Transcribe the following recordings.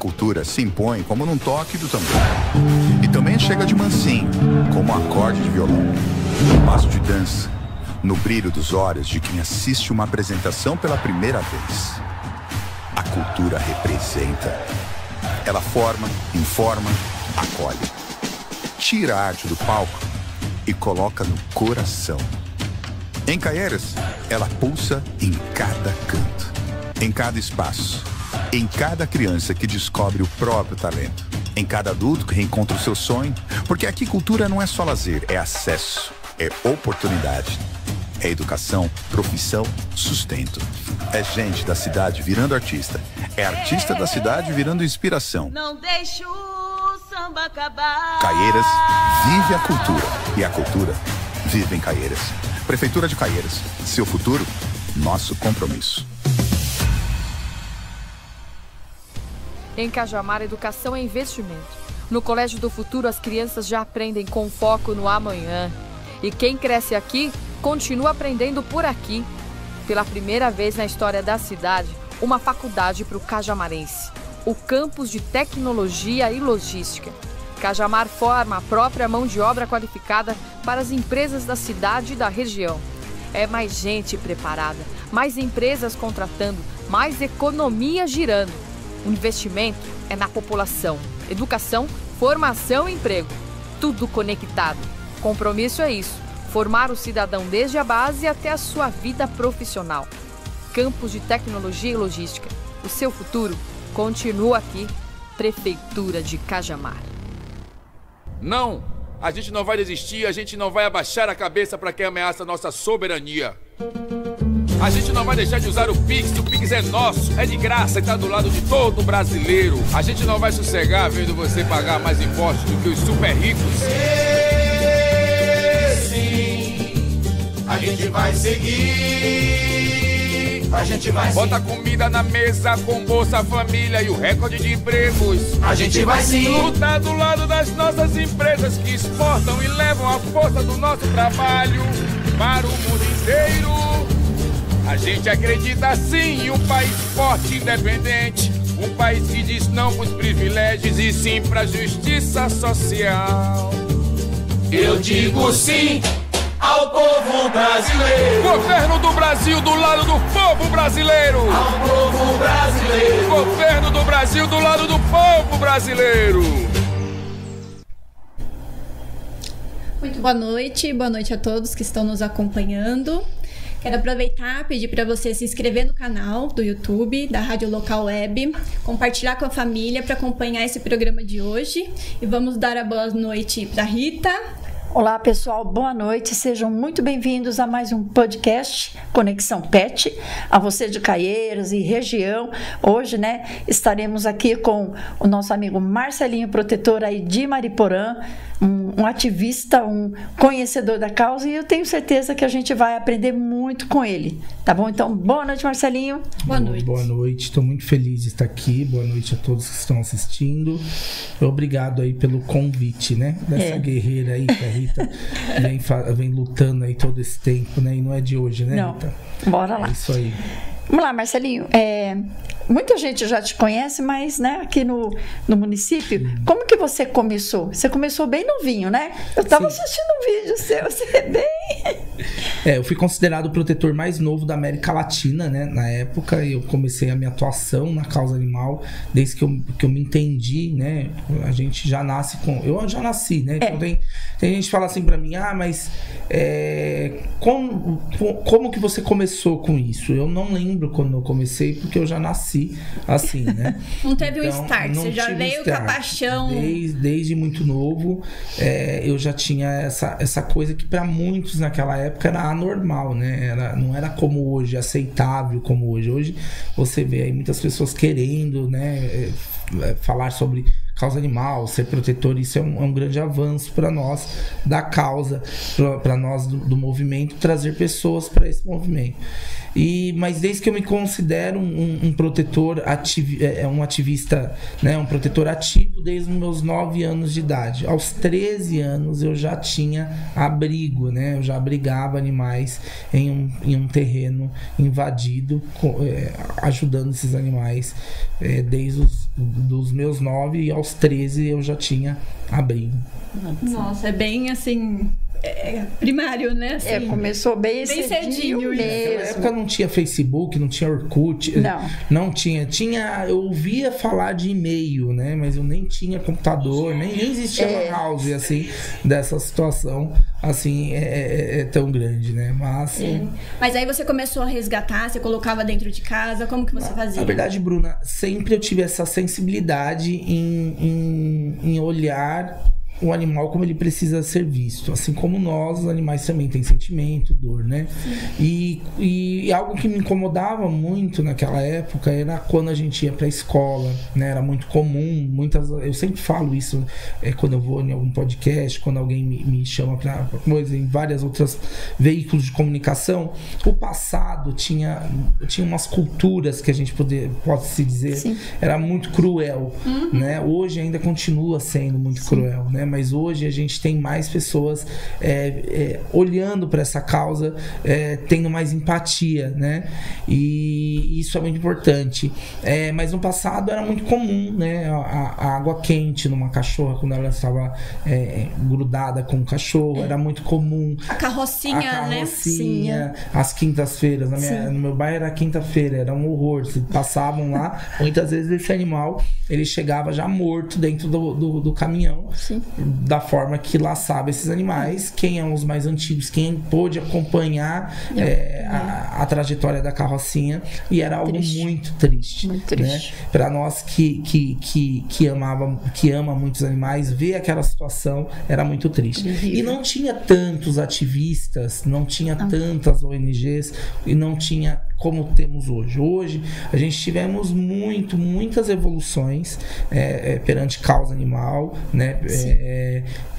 cultura se impõe como num toque do tambor. E também chega de mansinho, como um acorde de violão. No passo de dança, no brilho dos olhos de quem assiste uma apresentação pela primeira vez. A cultura representa. Ela forma, informa, acolhe. Tira a arte do palco e coloca no coração. Em Caieiras, ela pulsa em cada canto, em cada espaço, em cada criança que descobre o próprio talento, em cada adulto que reencontra o seu sonho, porque aqui cultura não é só lazer, é acesso, é oportunidade, é educação, profissão, sustento. É gente da cidade virando artista, é artista da cidade virando inspiração. Não deixa o samba acabar. Caieiras vive a cultura e a cultura vive em Caieiras. Prefeitura de Caieiras, seu futuro, nosso compromisso. Em Cajamar, educação é investimento. No Colégio do Futuro, as crianças já aprendem com foco no amanhã. E quem cresce aqui, continua aprendendo por aqui. Pela primeira vez na história da cidade, uma faculdade para o cajamarense. O Campus de Tecnologia e Logística. Cajamar forma a própria mão de obra qualificada para as empresas da cidade e da região. É mais gente preparada, mais empresas contratando, mais economia girando. O investimento é na população. Educação, formação e emprego. Tudo conectado. Compromisso é isso. Formar o cidadão desde a base até a sua vida profissional. Campus de Tecnologia e Logística. O seu futuro continua aqui. Prefeitura de Cajamar. Não, a gente não vai desistir, a gente não vai abaixar a cabeça para quem ameaça nossa soberania. A gente não vai deixar de usar o Pix é nosso, é de graça e tá do lado de todo brasileiro. A gente não vai sossegar vendo você pagar mais impostos do que os super ricos. Sim, a gente vai seguir. A gente vai sim. Bota comida na mesa com Bolsa Família e o recorde de empregos. A gente vai sim. Lutar do lado das nossas empresas que exportam e levam a força do nosso trabalho para o mundo inteiro. A gente acredita sim em um país forte e independente. Um país que diz não para os privilégios e sim para a justiça social. Eu digo sim ao povo brasileiro. Governo do Brasil do lado do povo brasileiro. Ao povo brasileiro. Governo do Brasil do lado do povo brasileiro. Muito boa noite a todos que estão nos acompanhando. Quero aproveitar e pedir para você se inscrever no canal do YouTube da Rádio Local Web, compartilhar com a família para acompanhar esse programa de hoje. E vamos dar a boa noite para Rita. Olá pessoal, boa noite, sejam muito bem-vindos a mais um podcast Conexão Pet, a você de Caieiras e região. Hoje, estaremos aqui com o nosso amigo Marcelinho, protetor aí de Mariporã, um ativista, um conhecedor da causa, e eu tenho certeza que a gente vai aprender muito com ele, tá bom? Então, boa noite, Marcelinho. Boa noite. Boa noite, estou muito feliz de estar aqui, boa noite a todos que estão assistindo. Obrigado aí pelo convite, dessa guerreira aí, que a Rita vem lutando aí todo esse tempo, e não é de hoje, Não. Rita? Bora lá. É isso aí. Vamos lá, Marcelinho. Muita gente já te conhece, mas aqui no município, como que você começou? Você começou bem novinho, né? Eu estava assistindo um vídeo seu, você é bem... Eu fui considerado o protetor mais novo da América Latina, na época. Eu comecei a minha atuação na causa animal desde que eu me entendi, A gente já nasce com... Eu já nasci, Então tem gente que fala assim pra mim, mas como que você começou com isso? Eu não lembro quando eu comecei, porque eu já nasci assim, Não teve um start, você já veio com a paixão. Desde muito novo, eu já tinha essa coisa que para muitos naquela época era anormal, não era como hoje, aceitável como hoje. Hoje você vê aí muitas pessoas querendo, falar sobre causa animal, ser protetor. Isso é um grande avanço para nós da causa, para nós do movimento, trazer pessoas para esse movimento. Mas desde que eu me considero um protetor um ativista, né, um protetor ativo desde os meus 9 anos de idade. Aos 13 anos eu já tinha abrigo, né? Eu já abrigava animais em um terreno invadido, ajudando esses animais desde dos meus 9, e aos 13 eu já tinha abrigo. Nossa, é bem assim... primário, né? Assim, começou bem cedinho mesmo. Naquela época não tinha Facebook, não tinha Orkut. Não tinha. Eu ouvia falar de e-mail, né? Mas eu nem tinha computador, nem existia uma house, assim, dessa situação, assim, tão grande, né? Mas aí você começou a resgatar, você colocava dentro de casa, como que você fazia? Na verdade, Bruna, sempre eu tive essa sensibilidade em olhar o animal como ele precisa ser visto, assim como nós, os animais também têm sentimento, dor, né? E algo que me incomodava muito naquela época era quando a gente ia para a escola, né? Era muito comum, eu sempre falo isso quando eu vou em algum podcast, quando alguém me chama para coisa, em várias outras veículos de comunicação. O passado tinha umas culturas que a gente pode se dizer, era muito cruel, né? Hoje ainda continua sendo muito cruel, né? Mas hoje a gente tem mais pessoas olhando para essa causa, tendo mais empatia, né? E isso é muito importante. Mas no passado era muito comum, né? A água quente numa cachorra, quando ela estava grudada com o cachorro, era muito comum. A carrocinha, né? Sim. Às quintas-feiras. No meu bairro era quinta-feira, era um horror. Se passavam lá, muitas vezes esse animal ele chegava já morto dentro do caminhão. Sim. Da forma que laçava esses animais. Quem é os mais antigos, quem pôde acompanhar a trajetória da carrocinha, e era algo muito triste, né? Para nós que ama muitos animais, ver aquela situação era muito triste. E não tinha tantos ativistas, não tinha tantas ONGs, e não tinha como temos hoje. Hoje a gente tivemos muitas evoluções perante causa animal, né?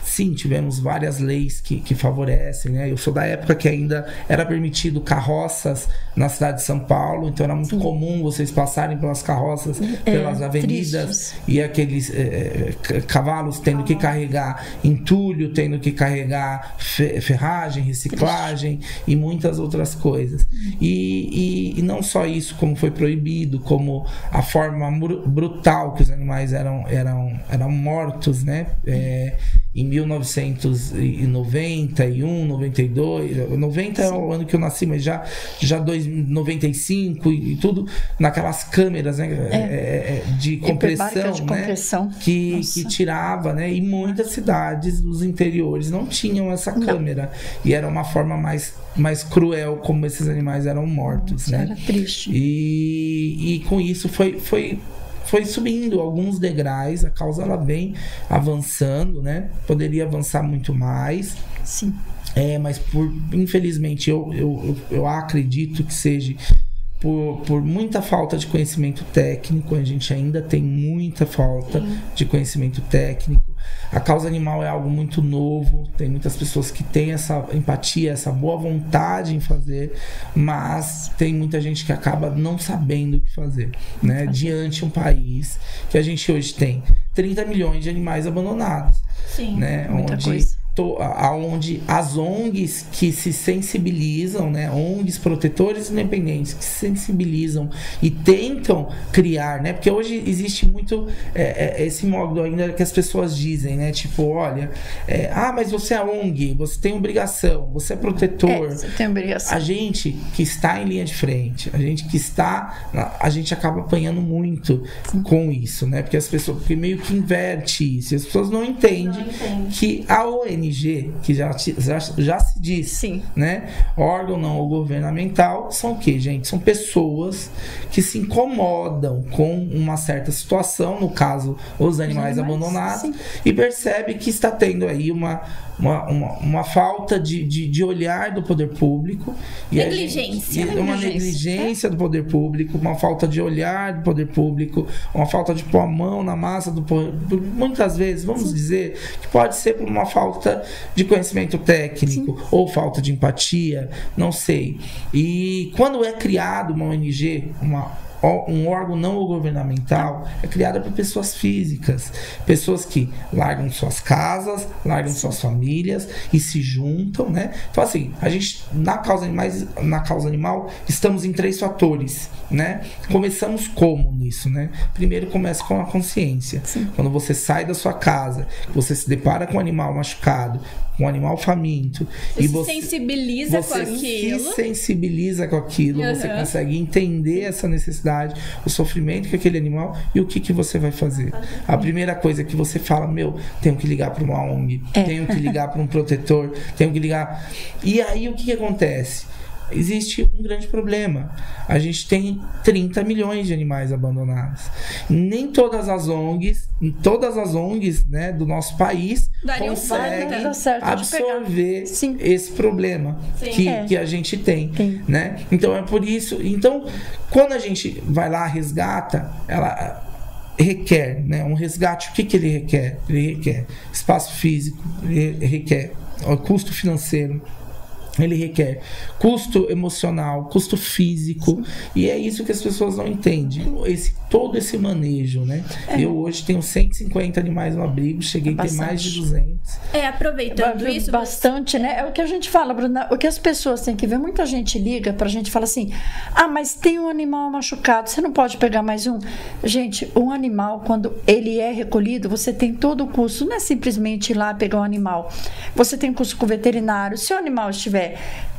Sim, tivemos várias leis que favorecem, né? Eu sou da época que ainda era permitido carroças na cidade de São Paulo, então era muito comum vocês passarem pelas carroças, pelas avenidas, e aqueles cavalos tendo que carregar entulho, tendo que carregar ferragem, reciclagem e muitas outras coisas. E não só isso, como foi proibido, como a forma brutal que os animais eram mortos, né? Em 1991, 92, 90 é o ano que eu nasci, mas já 95 e tudo, naquelas câmeras, né, de compressão, que tirava, né, e muitas cidades dos interiores não tinham essa câmera, e era uma forma mais cruel como esses animais eram mortos, né? Era triste. E com isso foi subindo alguns degraus, a causa ela vem avançando, né? Poderia avançar muito mais. Sim. Mas infelizmente eu acredito que seja por muita falta de conhecimento técnico. A gente ainda tem muita falta de conhecimento técnico. A causa animal é algo muito novo, tem muitas pessoas que têm essa empatia, essa boa vontade em fazer, mas tem muita gente que acaba não sabendo o que fazer, né? Diante de um país que a gente hoje tem 30 milhões de animais abandonados. Sim, né? Muita coisa. Onde as ONGs que se sensibilizam, né? ONGs protetores independentes que se sensibilizam e tentam criar, né? Porque hoje existe muito esse modo ainda que as pessoas dizem, né? Tipo, olha, mas você é ONG, você tem obrigação, você é protetor. Você tem obrigação. A gente que está em linha de frente, a gente acaba apanhando muito com isso, né? Porque meio que inverte isso. As pessoas não entendem que a ONG, que já se diz, sim, né? Órgão não governamental, são o quê, gente? São pessoas que se incomodam com uma certa situação, no caso, os animais abandonados, sim, e percebe que está tendo aí uma falta de olhar do poder público. Uma negligência do poder público, uma falta de olhar do poder público, uma falta de pôr a mão na massa do poder público. Muitas vezes, vamos dizer, que pode ser por uma falta falta de conhecimento técnico, ou falta de empatia, não sei. E quando é criado uma ONG, um órgão não governamental, é criada por pessoas físicas, pessoas que largam suas casas, largam suas famílias e se juntam, né? Então, assim, a gente, na causa animal, estamos em 3 fatores, né? Começamos como nisso, né? Primeiro começa com a consciência. Quando você sai da sua casa, você se depara com um animal machucado, um animal faminto, e você se sensibiliza com aquilo. Se sensibiliza com aquilo, você consegue entender essa necessidade, o sofrimento que aquele animal e o que você vai fazer. A primeira coisa que você fala, tenho que ligar para uma ONG, tenho que ligar para um protetor, tenho que ligar. E aí o que acontece? Existe um grande problema. A gente tem 30 milhões de animais abandonados. Nem todas as ONGs, né, do nosso país conseguem absorver esse problema que a gente tem, né? Então é por isso. Então, quando a gente vai lá, resgata, ela requer, né, um resgate. O que ele requer? Ele requer espaço físico, ele requer custo financeiro, ele requer custo emocional, custo físico, e é isso que as pessoas não entendem, todo esse manejo, né? Eu hoje tenho 150 animais no abrigo, cheguei a ter mais de 200. Aproveitando isso... Bastante, né? É o que a gente fala, Bruna, o que as pessoas têm que ver, muita gente liga pra gente e fala assim, mas tem um animal machucado, você não pode pegar mais um? Gente, um animal, quando ele é recolhido, você tem todo o custo, não é simplesmente ir lá pegar um animal, você tem custo com o veterinário, se o animal estiver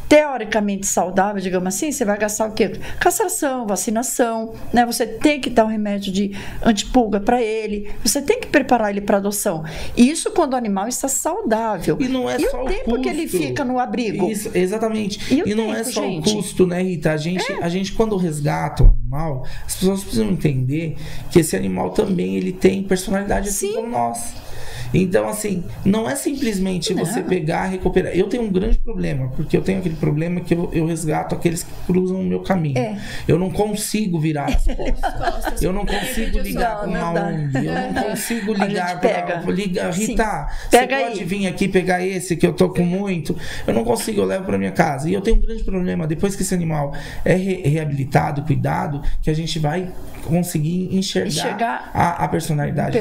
teoricamente saudável, digamos assim, você vai gastar o quê? Castração, vacinação, né? Você tem que dar um remédio de antipulga para ele, você tem que preparar ele para adoção. Isso quando o animal está saudável. E não é só o tempo custo que ele fica no abrigo. Isso, exatamente. E não é só o custo, né, Rita? A gente quando resgata o animal, as pessoas precisam entender que esse animal também ele tem personalidade assim como nós. Então, assim, não é simplesmente você pegar e recuperar. Eu tenho um grande problema, porque eu tenho aquele problema que eu resgato aqueles que cruzam o meu caminho. Eu não consigo virar as costas. Eu não consigo ligar com uma ONG. Eu não consigo ligar para... Rita, você pode vir aqui pegar esse que eu tô com muito? Eu não consigo, eu levo para minha casa. E eu tenho um grande problema, depois que esse animal é reabilitado, cuidado, que a gente vai conseguir enxergar a personalidade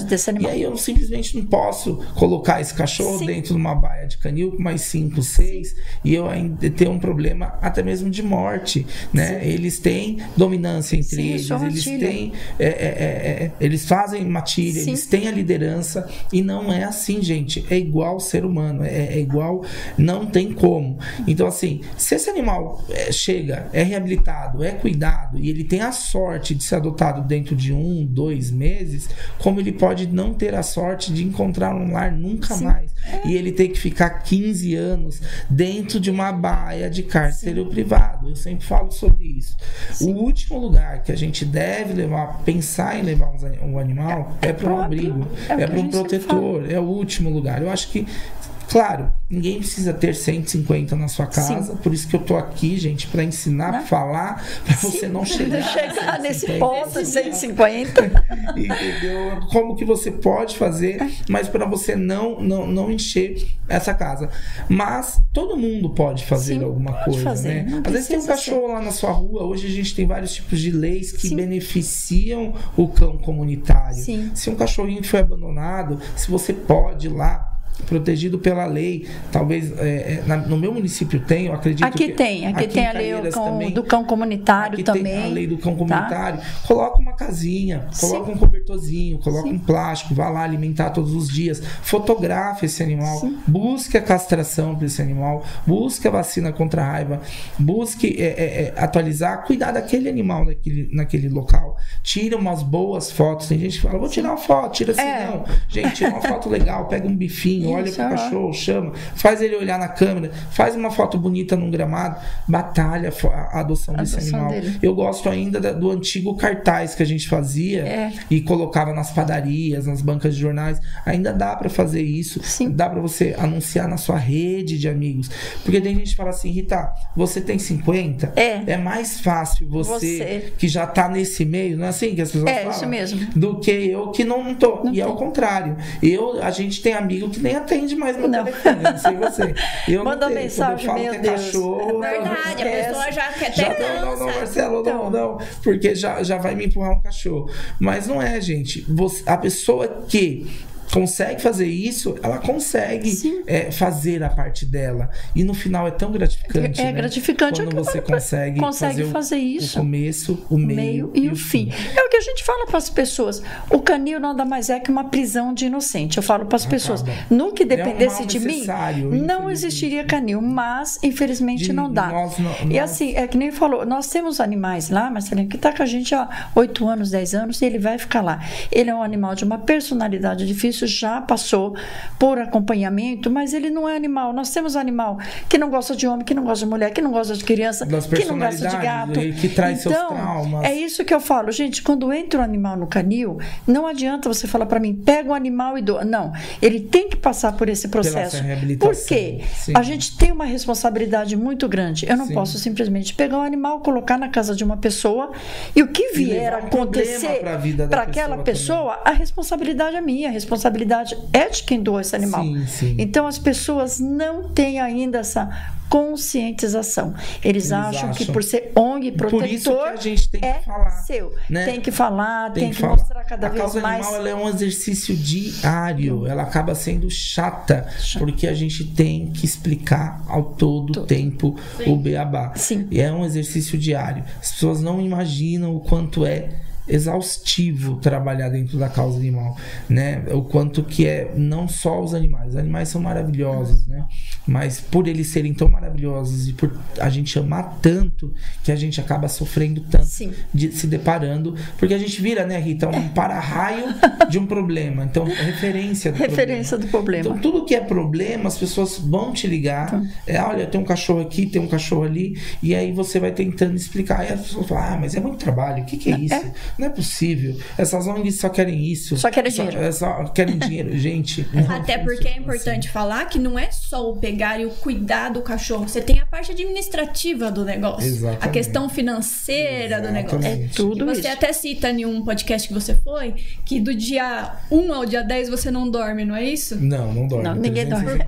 desse animal. E aí eu simplesmente não posso colocar esse cachorro dentro de uma baia de canil com mais 5, 6 e eu ainda ter um problema até mesmo de morte, né? Eles têm dominância entre eles têm eles fazem matilha, eles têm a liderança e não é assim, gente. É igual ao ser humano, é igual, não tem como. Então, assim, se esse animal chega, é reabilitado, é cuidado e ele tem a sorte de ser adotado dentro de 1, 2 meses, como ele pode não ter a sorte de encontrar um lar nunca mais. E ele tem que ficar 15 anos dentro de uma baia de cárcere privado. Eu sempre falo sobre isso. O último lugar que a gente deve pensar em levar um animal é para um abrigo, é para um protetor, é o último lugar. Eu acho que, claro, ninguém precisa ter 150 na sua casa, por isso que eu tô aqui, gente, para ensinar, falar, para você não chegar nesse ponto, 150. Entendeu? Como que você pode fazer, mas para você não encher essa casa. Mas todo mundo pode fazer alguma coisa, né? Às vezes tem um cachorro lá na sua rua, hoje a gente tem vários tipos de leis que beneficiam o cão comunitário. Se um cachorrinho foi abandonado, se você pode ir lá, protegido pela lei, talvez no meu município tem, eu acredito aqui tem a lei do cão comunitário aqui também. Tem a lei do cão comunitário. Coloca uma casinha, coloca um cobertorzinho, coloca um plástico, vá lá alimentar todos os dias, fotografe esse animal, busque a castração para esse animal, busque a vacina contra a raiva, busque atualizar, cuidar daquele animal naquele local, tira umas boas fotos. Tem gente que fala, vou tirar uma foto, tira assim, não. Gente, tira uma foto legal, pega um bifinho, olha pro cachorro, chama, faz ele olhar na câmera, faz uma foto bonita num gramado, batalha a adoção desse animal. Eu gosto ainda do antigo cartaz que a gente fazia e colocava nas padarias, nas bancas de jornais. Ainda dá para fazer isso, dá para você anunciar na sua rede de amigos, porque tem gente que fala assim, Rita, você tem 50? É mais fácil você que já tá nesse meio, não é assim que as pessoas falam? Isso mesmo. Do que eu que não tô. E é o contrário. A gente tem amigo que nem atende mais meu telefone, eu não sei você. Eu manda não tenho. mensagem, quando eu falo meu que é Deus. cachorro... É verdade, a pessoa já quer já ter não, Marcelo, não, porque já vai me empurrar um cachorro. Mas não é, gente. A pessoa que consegue fazer isso, ela consegue fazer a parte dela. E no final é tão gratificante. É gratificante quando você consegue fazer isso. O começo, o meio e o fim. É o que a gente fala para as pessoas. O canil nada mais é que uma prisão de inocente. Eu falo para as pessoas, no que dependesse de mim, não existiria canil, mas infelizmente não dá. E assim, é que nem falou, nós temos animais lá, Marcelinho, que está com a gente há 8 anos, 10 anos, e ele vai ficar lá. Ele é um animal de uma personalidade difícil, já passou por acompanhamento, mas ele não é animal. Nós temos animal que não gosta de homem, que não gosta de mulher, que não gosta de criança, que não gosta de gato. Que traz seus traumas. É isso que eu falo, gente, quando entra um animal no canil, não adianta você falar para mim, pega o animal e doa. Não, ele tem que passar por esse processo. Por quê? A gente tem uma responsabilidade muito grande. Eu não posso simplesmente pegar um animal, colocar na casa de uma pessoa e o que vier a acontecer para aquela pessoa, a responsabilidade é minha, a responsabilidade é de quem doa esse animal. Então as pessoas não têm ainda essa conscientização. Eles acham que por ser ONG protetor, por isso que a gente tem que falar, seu. Né? Tem que falar, tem que mostrar cada vez mais. A causa animal ela é um exercício diário. Ela acaba sendo chata, porque a gente tem que explicar ao todo tempo o beabá. E é um exercício diário. As pessoas não imaginam o quanto é exaustivo trabalhar dentro da causa animal, né? O quanto que é não só os animais são maravilhosos, né? Mas por eles serem tão maravilhosos e por a gente amar tanto, que a gente acaba sofrendo tanto, se deparando, porque a gente vira, né, Rita, um para-raio de um problema. Então, referência do problema. Então, tudo que é problema, as pessoas vão te ligar. Olha, tem um cachorro aqui, tem um cachorro ali, e aí você vai tentando explicar. E as pessoas falam, mas é muito trabalho, o que é isso? Não é possível. Essas ONGs só querem isso. Só querem dinheiro. Só querem dinheiro, gente. Até porque é importante falar que não é só o pegar e o cuidar do cachorro. Você tem a parte administrativa do negócio. Exatamente. A questão financeira do negócio. É tudo e você até cita em um podcast que você foi, que do dia 1 ao dia 10 você não dorme, não é isso? Não dorme. Não, ninguém dorme. Por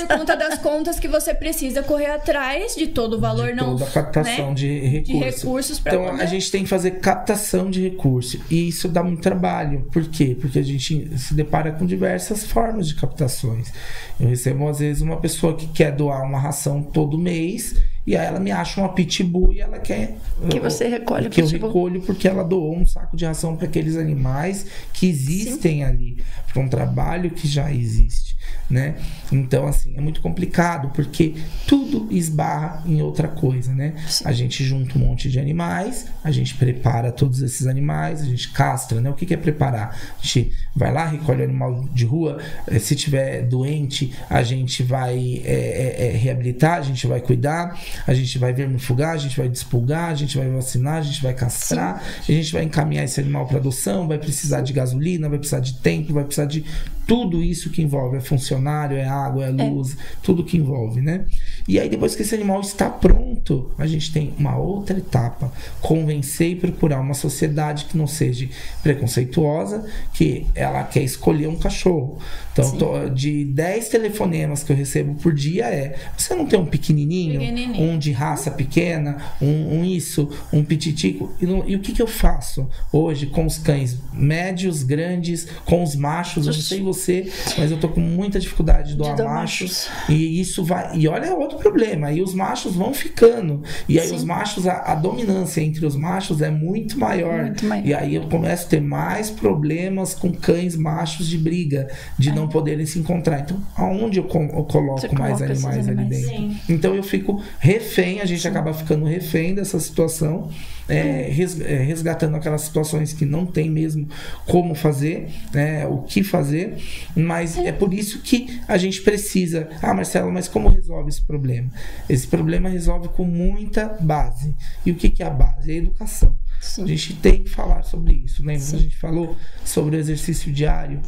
conta das contas que você precisa correr atrás de todo o valor. De toda a captação, né? de recursos. Então, a gente tem que fazer captação de recurso, e isso dá muito trabalho. Por quê? Porque a gente se depara com diversas formas de captações. Eu recebo às vezes uma pessoa que quer doar uma ração todo mês, e aí ela me acha uma pitbull e ela quer que você recolhe, que eu recolho, porque ela doou um saco de ração para aqueles animais que existem ali, para um trabalho que já existe, né? Então, assim, é muito complicado, porque tudo esbarra em outra coisa, né? A gente junta um monte de animais, a gente prepara todos esses animais, a gente castra, né? O que é preparar? A gente vai lá, recolhe o animal de rua, se tiver doente, a gente vai reabilitar, a gente vai cuidar, a gente vai vermifugar, a gente vai despulgar, a gente vai vacinar, a gente vai castrar, a gente vai encaminhar esse animal para adoção, vai precisar de gasolina, vai precisar de tempo, vai precisar de tudo isso que envolve, é funcionário, é água, é luz, tudo que envolve, né? E aí depois que esse animal está pronto, a gente tem uma outra etapa, convencer e procurar uma sociedade que não seja preconceituosa, que ela quer escolher um cachorro. Então, de 10 telefonemas que eu recebo por dia você não tem um pequenininho, um de raça pequena, um pititico, e o que eu faço hoje com os cães médios, grandes, com os machos? Eu não sei você, mas eu tô com muita dificuldade de doar machos. E isso vai... E olha outro problema, aí os machos vão ficando, e aí os machos, a dominância entre os machos é muito maior. E aí eu começo a ter mais problemas com cães machos de briga, de não poderem se encontrar. Então, aonde eu coloco mais animais ali dentro? Então eu fico refém, a gente acaba ficando refém dessa situação, resgatando aquelas situações que não tem mesmo como fazer, o que fazer, mas é por isso que a gente precisa. Marcelo, mas como resolve esse problema? Esse problema resolve com muita base. E o que é a base? É a educação. A gente tem que falar sobre isso. Lembra que a gente falou sobre o exercício diário?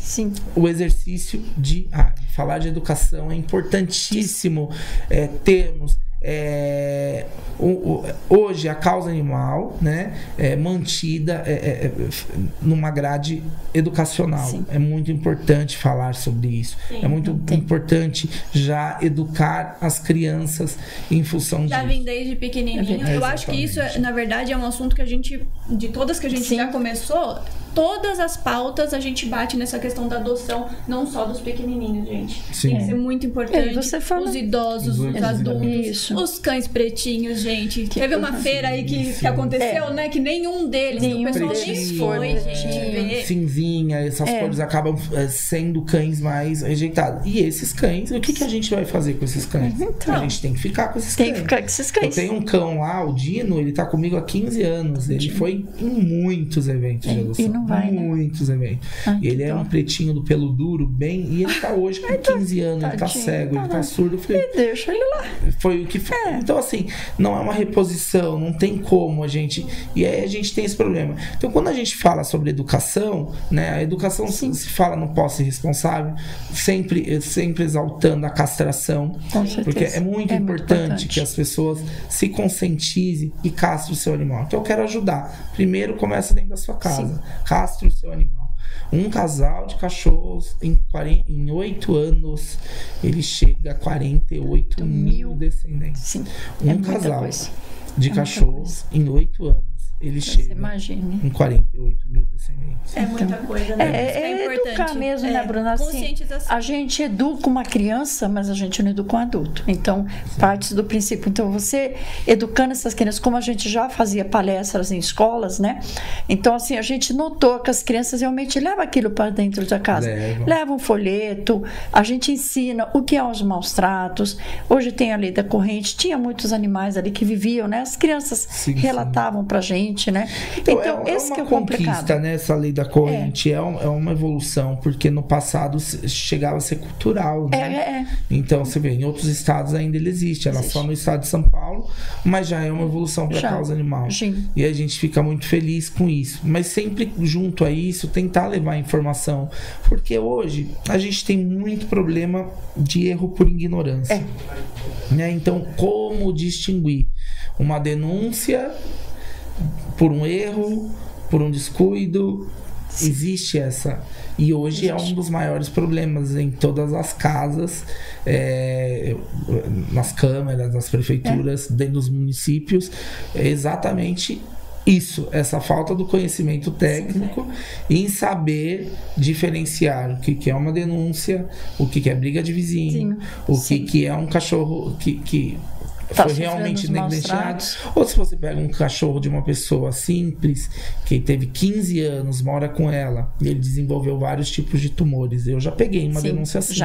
O exercício diário. Falar de educação é importantíssimo termos. hoje a causa animal, né, é mantida numa grade educacional. Sim. É muito importante falar sobre isso. Sim, é muito importante já educar as crianças em função disso. Já vem desde pequenininho. Eu acho que isso, na verdade, é um assunto que a gente, de todas que a gente já começou, todas as pautas a gente bate nessa questão da adoção, não só dos pequenininhos, gente. Sim. Tem que ser muito importante. Você fala... Os idosos, os adultos, os cães pretinhos, gente. Teve uma feira aí que aconteceu, né? Que nenhum deles, o pessoal nem foi, gente. Cinzinha, essas cores acabam sendo cães mais rejeitados. E esses cães, o que a gente vai fazer com esses cães? Então, a gente tem que ficar com esses cães. Tem que ficar com esses cães. Eu tenho um cão lá, o Dino, ele tá comigo há 15 anos. Ele foi em muitos eventos de adoção. E não vai, muitos eventos. Ele é um pretinho do pelo duro, e ele tá hoje com 15 anos, ele tá cego, ele tá surdo. Eu falei, deixa ele lá. Foi o que foi. Então, assim, não é uma reposição, não tem como a gente. E aí a gente tem esse problema. Então, quando a gente fala sobre educação, né? A educação se fala no posse responsável, sempre exaltando a castração. Com certeza. Porque é muito importante que as pessoas se conscientizem e castrem o seu animal. Então, eu quero ajudar. Primeiro, começa dentro da sua casa. Castre o seu animal. Um casal de cachorros em 8 anos ele chega a 48 mil descendentes. Sim, um casal de cachorros em 8 anos ele chega em 48 mil descendentes. É muita coisa, né? É educar mesmo, né, Bruna? Assim, a gente educa uma criança, mas a gente não educa um adulto. Então, parte do princípio. Então, você educando essas crianças, como a gente já fazia palestras em escolas, né? Então, assim, a gente notou que as crianças realmente levam aquilo para dentro da casa. Levam um folheto, a gente ensina o que é os maus tratos. Hoje tem a lei da corrente, tinha muitos animais ali que viviam, né? As crianças relatavam pra gente. Né? Então esse que é o complicado, né? Essa lei da corrente é uma evolução, porque no passado chegava a ser cultural, né? Então você vê, em outros estados ainda ele existe, ela só no estado de São Paulo, mas já é uma evolução para a causa animal. Sim. E a gente fica muito feliz com isso, mas sempre junto a isso tentar levar informação, porque hoje a gente tem muito problema de erro por ignorância, né? Então como distinguir uma denúncia por um erro, por um descuido? Existe essa. E hoje é um dos maiores problemas em todas as casas, nas câmaras, nas prefeituras, dentro dos municípios. É exatamente isso, essa falta do conhecimento técnico em saber diferenciar o que é uma denúncia, o que é briga de vizinho, o que é um cachorro que foi realmente negligenciado. Ou se você pega um cachorro de uma pessoa simples, que teve 15 anos, mora com ela, e ele desenvolveu vários tipos de tumores. Eu já peguei uma denúncia assim.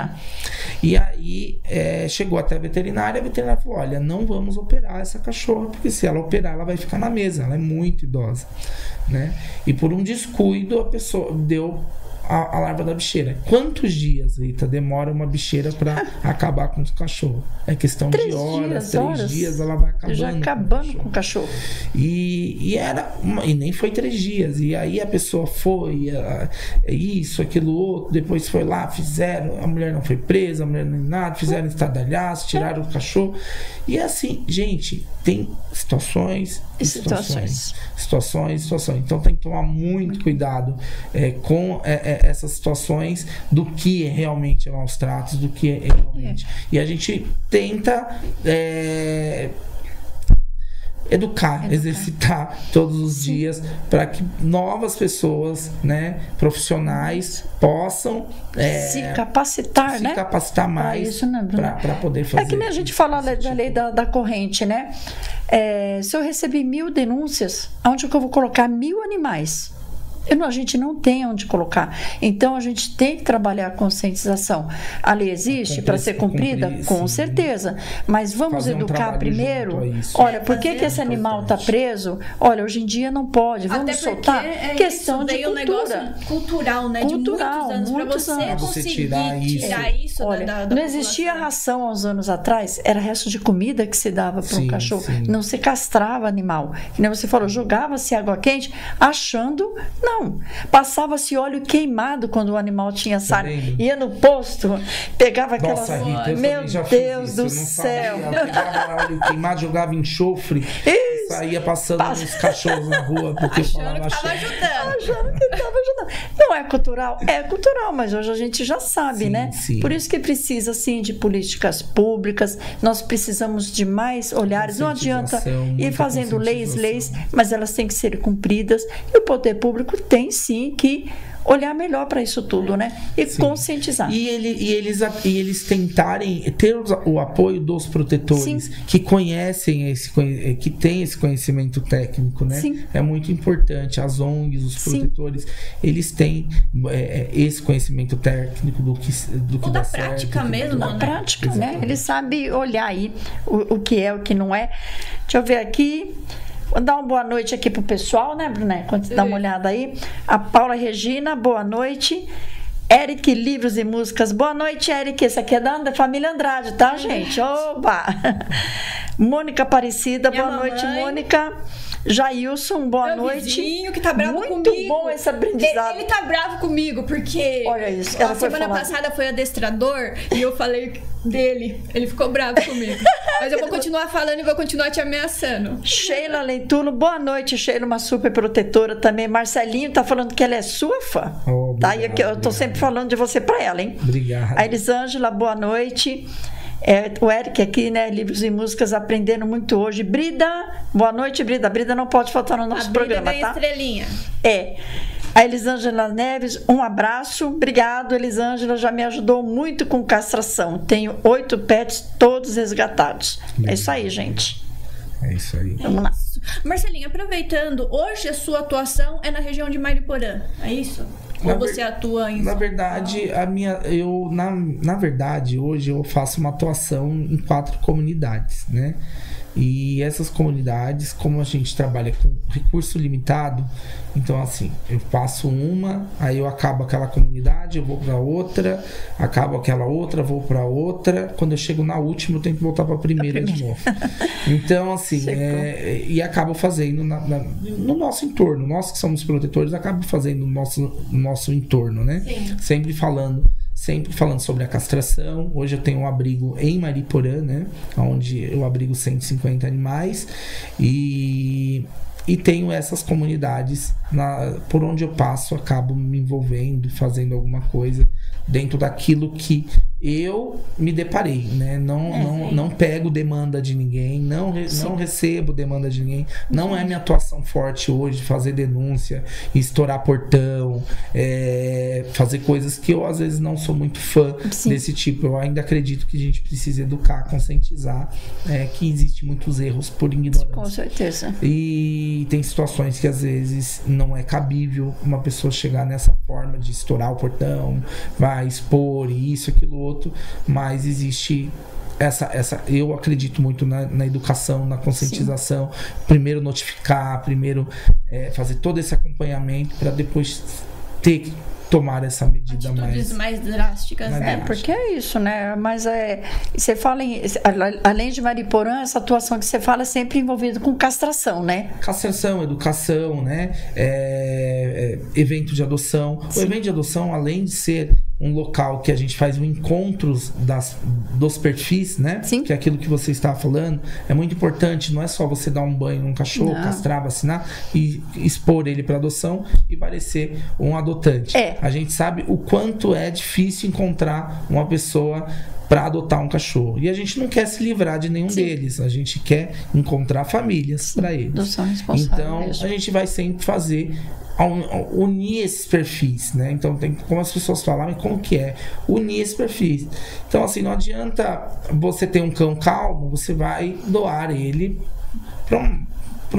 E aí chegou até a veterinária falou, olha, não vamos operar essa cachorra, porque se ela operar, ela vai ficar na mesa, ela é muito idosa, né? E por um descuido, a pessoa deu a larva da bicheira. Quantos dias, Rita, demora uma bicheira para acabar com o cachorro? É questão de horas, 3 dias ela vai acabando com o cachorro. E nem foi 3 dias. E aí a pessoa foi, isso, aquilo, outro, depois foi lá, fizeram, a mulher não foi presa, a mulher nem nada, fizeram estardalhaço, tiraram o cachorro. E assim, gente, tem situações. Então tem que tomar muito cuidado com essas situações do que realmente é maus tratos, do que é realmente. E a gente tenta educar, exercitar todos os dias para que novas pessoas, né, profissionais possam se capacitar, se capacitar mais para poder fazer. É que nem a gente fala da lei da corrente, né? Se eu receber 1000 denúncias, onde que eu vou colocar 1000 animais? A gente não tem onde colocar. Então, a gente tem que trabalhar a conscientização. A lei existe para ser cumprida? Com certeza. Mas vamos educar primeiro. Olha, por que esse animal está preso? Olha, hoje em dia não pode. Vamos soltar. Questão de cultura. Um negócio cultural, né? Cultural, de muitos anos. Para você conseguir tirar isso olha, da não existia ração há uns anos atrás. Era resto de comida que se dava para um cachorro. Não se castrava animal. Que nem você falou, jogava-se água quente achando... Não. Passava-se óleo queimado quando o animal tinha sarna. vendo? Ia no posto, pegava aquela... Nossa, Rita, eu Meu também já fiz Deus isso, do eu não céu. sabia. Eu pegava óleo queimado, jogava enxofre, saía passando nos cachorros na rua, porque falava Achando que tava ajudando. Achando que estava ajudando. Não é cultural? É cultural, mas hoje a gente já sabe, Sim, né? sim. Por isso que precisa, sim, de políticas públicas. Nós precisamos de mais olhares. Não adianta Conscientização, ir muita fazendo leis, conscientização. mas elas têm que ser cumpridas. E o poder público tem, sim, que olhar melhor para isso tudo, né? E Sim. conscientizar. E eles tentarem ter o apoio dos protetores, Sim. que conhecem que tem esse conhecimento técnico, né? Sim. É muito importante. As ONGs, os Sim. protetores, eles têm esse conhecimento técnico do que Ou da dá certo, prática do que mesmo, não Na dá. prática, né? Exatamente. Ele sabe olhar aí o que é, o que não é. Deixa eu ver aqui. Vou dar uma boa noite aqui pro pessoal, né, Bruné? Quando você dá uma olhada aí. A Paula Regina, boa noite. Eric Livros e Músicas, boa noite, Eric. Esse aqui é da família Andrade, tá, gente? Oba! Mônica Aparecida, Minha boa noite, mamãe. Mônica. Jailson, boa Meu noite. vizinho que tá bravo Muito comigo. bom esse aprendizado. Ele tá bravo comigo porque Olha isso, ela a foi semana falar. passada foi adestrador e eu falei dele. Ele ficou bravo comigo. Mas eu vou continuar falando e vou continuar te ameaçando. Sheila Leituno, boa noite, Sheila, uma super protetora também. Marcelinho tá falando que ela é sua fã. Oh, Tá? E aqui, eu tô obrigado. sempre falando de você pra ela, hein? Obrigado. A Elisângela, boa noite. O Eric aqui, né? Livros e Músicas, aprendendo muito hoje. Brida, boa noite, Brida. Brida não pode faltar no nosso A Brida programa, ganha tá? estrelinha. A Elisângela Neves, um abraço. Obrigado, Elisângela, já me ajudou muito com castração. Tenho 8 pets, todos resgatados. É isso aí, gente. É isso aí. Vamos lá. Marcelinha, aproveitando, hoje a sua atuação é na região de Mariporã, é isso? Ou você atua em... Na verdade, na verdade, hoje eu faço uma atuação em 4 comunidades, né? E essas comunidades, como a gente trabalha com recurso limitado, então assim, eu faço uma, aí eu acabo aquela comunidade, eu vou para outra, acabo aquela outra, vou para outra, quando eu chego na última eu tenho que voltar para a primeira de novo. Então assim, e acabo fazendo no nosso entorno, nós que somos protetores, acabo fazendo no nosso entorno, né? Sim. Sempre falando sobre a castração. Hoje eu tenho um abrigo em Mariporã, né? Onde eu abrigo 150 animais e tenho essas comunidades por onde eu passo, acabo me envolvendo, fazendo alguma coisa dentro daquilo que eu me deparei, né? Não pego demanda de ninguém, não recebo demanda de ninguém. Não é minha atuação forte hoje fazer denúncia, estourar portão, fazer coisas que eu às vezes não sou muito fã desse tipo. Eu ainda acredito que a gente precisa educar, conscientizar, que existe muitos erros por ignorância. Com certeza. E tem situações que às vezes não é cabível uma pessoa chegar nessa forma de estourar o portão, vai expor isso, aquilo outro, mas existe eu acredito muito na educação, na conscientização. Primeiro notificar, primeiro fazer todo esse acompanhamento para depois ter que tomar essa medida Atitudes mais drásticas, né? Porque é isso, né? Mas você fala além de Mariporã, essa atuação que você fala é sempre envolvida com castração, né? Castração, educação, né? Evento de adoção. O evento de adoção, além de ser um local que a gente faz encontros dos perfis, né? Sim. Que é aquilo que você estava falando, é muito importante. Não é só você dar um banho num cachorro, castrar, vacinar e expor ele para adoção e parecer um adotante. A gente sabe o quanto é difícil encontrar uma pessoa para adotar um cachorro. E a gente não quer se livrar de nenhum deles. A gente quer encontrar famílias para eles. Adoção responsável Então, mesmo. a gente vai sempre fazer unir esses perfis, né? Então tem como as pessoas falaram, como que é unir esses perfis. Então assim, não adianta você ter um cão calmo, você vai doar ele para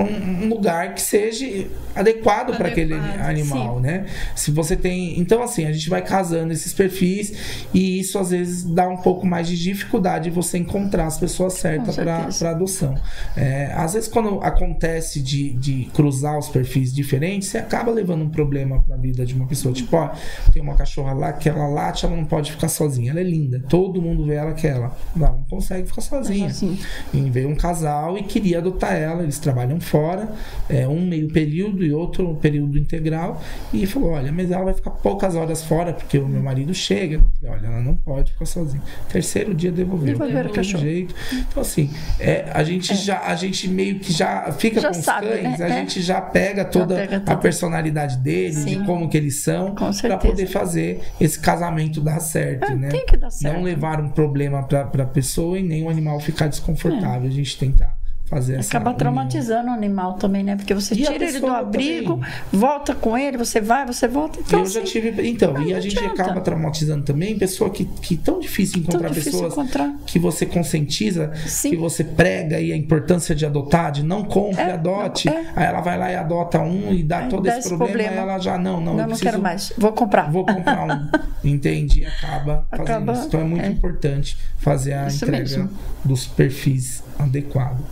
um lugar que seja adequado para aquele animal, né? Se você tem... Então, assim, a gente vai casando esses perfis e isso, às vezes, dá um pouco mais de dificuldade de você encontrar as pessoas certas para adoção. Às vezes, quando acontece de cruzar os perfis diferentes, você acaba levando um problema para a vida de uma pessoa. Tipo, ó, tem uma cachorra lá que ela late, ela não pode ficar sozinha. Ela é linda. Todo mundo vê ela que ela não consegue ficar sozinha. E veio um casal e queria adotar ela. Eles trabalham fora, um meio período e outro período integral, e falou, olha, mas ela vai ficar poucas horas fora, porque o meu marido chega. Eu falei, olha, ela não pode ficar sozinha. Terceiro dia devolveu o cachorro. Jeito. Então, assim, a gente meio que já fica já com os sabe, cães, né? A gente já pega toda a personalidade deles, de como que eles são, para poder fazer esse casamento dar certo, né? Tem que dar certo. Não levar um problema para a pessoa e nem o animal ficar desconfortável. A gente tentar fazer essa acaba traumatizando o animal também, né? Porque você tira ele do abrigo, também volta com ele, você vai, você volta. Então, eu já tive. Então, e a gente acaba traumatizando também pessoa que tão difícil encontrar pessoas que você conscientiza, que você prega e a importância de adotar, de não compre, adote. Aí ela vai lá e adota um e dá todo esse problema. Aí ela já, não quero mais. Vou comprar um. Entende? E acaba fazendo isso. Então é muito importante fazer a entrega dos perfis adequados.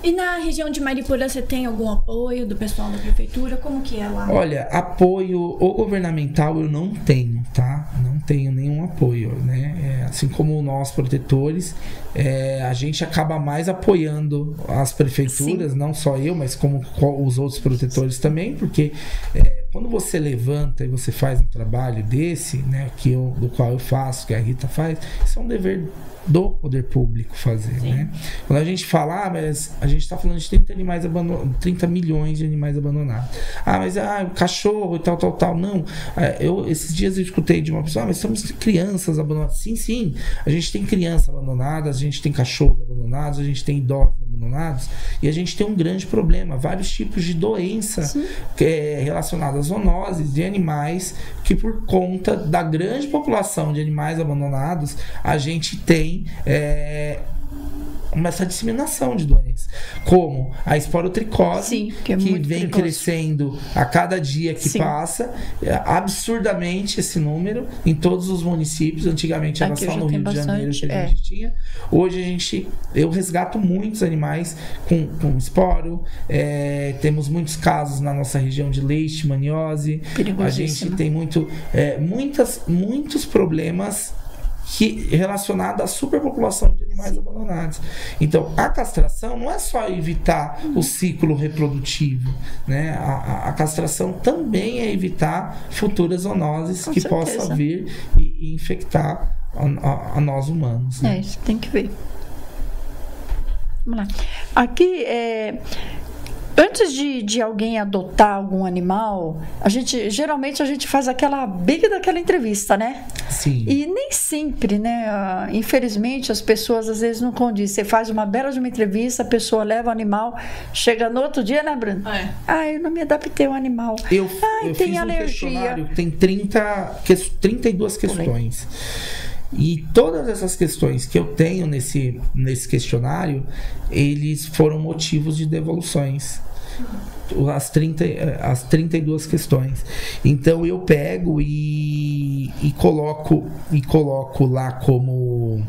E na região de Maripura você tem algum apoio do pessoal da prefeitura? Como que é lá? Olha, apoio governamental eu não tenho, tá? Não tenho nenhum apoio, né? Assim como nós protetores, a gente acaba mais apoiando as prefeituras, não só eu, mas como os outros protetores também, porque quando você levanta e você faz um trabalho desse, né, do qual eu faço, que a Rita faz, isso é um dever do poder público fazer, né? Quando a gente fala, mas a gente está falando de 30 milhões de animais abandonados. Mas o cachorro e tal. Não. Esses dias eu escutei de uma pessoa, mas somos crianças abandonadas. Sim. A gente tem crianças abandonadas, a gente tem cachorros abandonados, a gente tem idosos abandonados, e a gente tem um grande problema, vários tipos de doença relacionadas a zoonoses de animais, que por conta da grande população de animais abandonados, a gente tem essa disseminação de doenças, como a esporotricose, que vem crescendo a cada dia que passa, absurdamente esse número em todos os municípios. Antigamente era só no Rio de Janeiro que a gente tinha. Hoje eu resgato muitos animais com esporo, temos muitos casos na nossa região de leishmaniose, a gente tem muitos problemas relacionado à superpopulação de animais abandonados. Então, a castração não é só evitar o ciclo reprodutivo, né? A castração também é evitar futuras zoonoses que possam vir e infectar a nós humanos, né? Isso tem que ver. Vamos lá. Aqui antes de alguém adotar algum animal, geralmente a gente faz aquela big daquela entrevista, né? Sim. E nem sempre, né? Infelizmente, as pessoas às vezes não condizem. Você faz uma bela de uma entrevista, a pessoa leva o animal, chega no outro dia, né, Bruno? Eu não me adaptei ao animal. Eu tem alergia. Tem 32 questões. E todas essas questões que eu tenho nesse questionário, eles foram motivos de devoluções. As 32 questões. Então eu pego e coloco lá como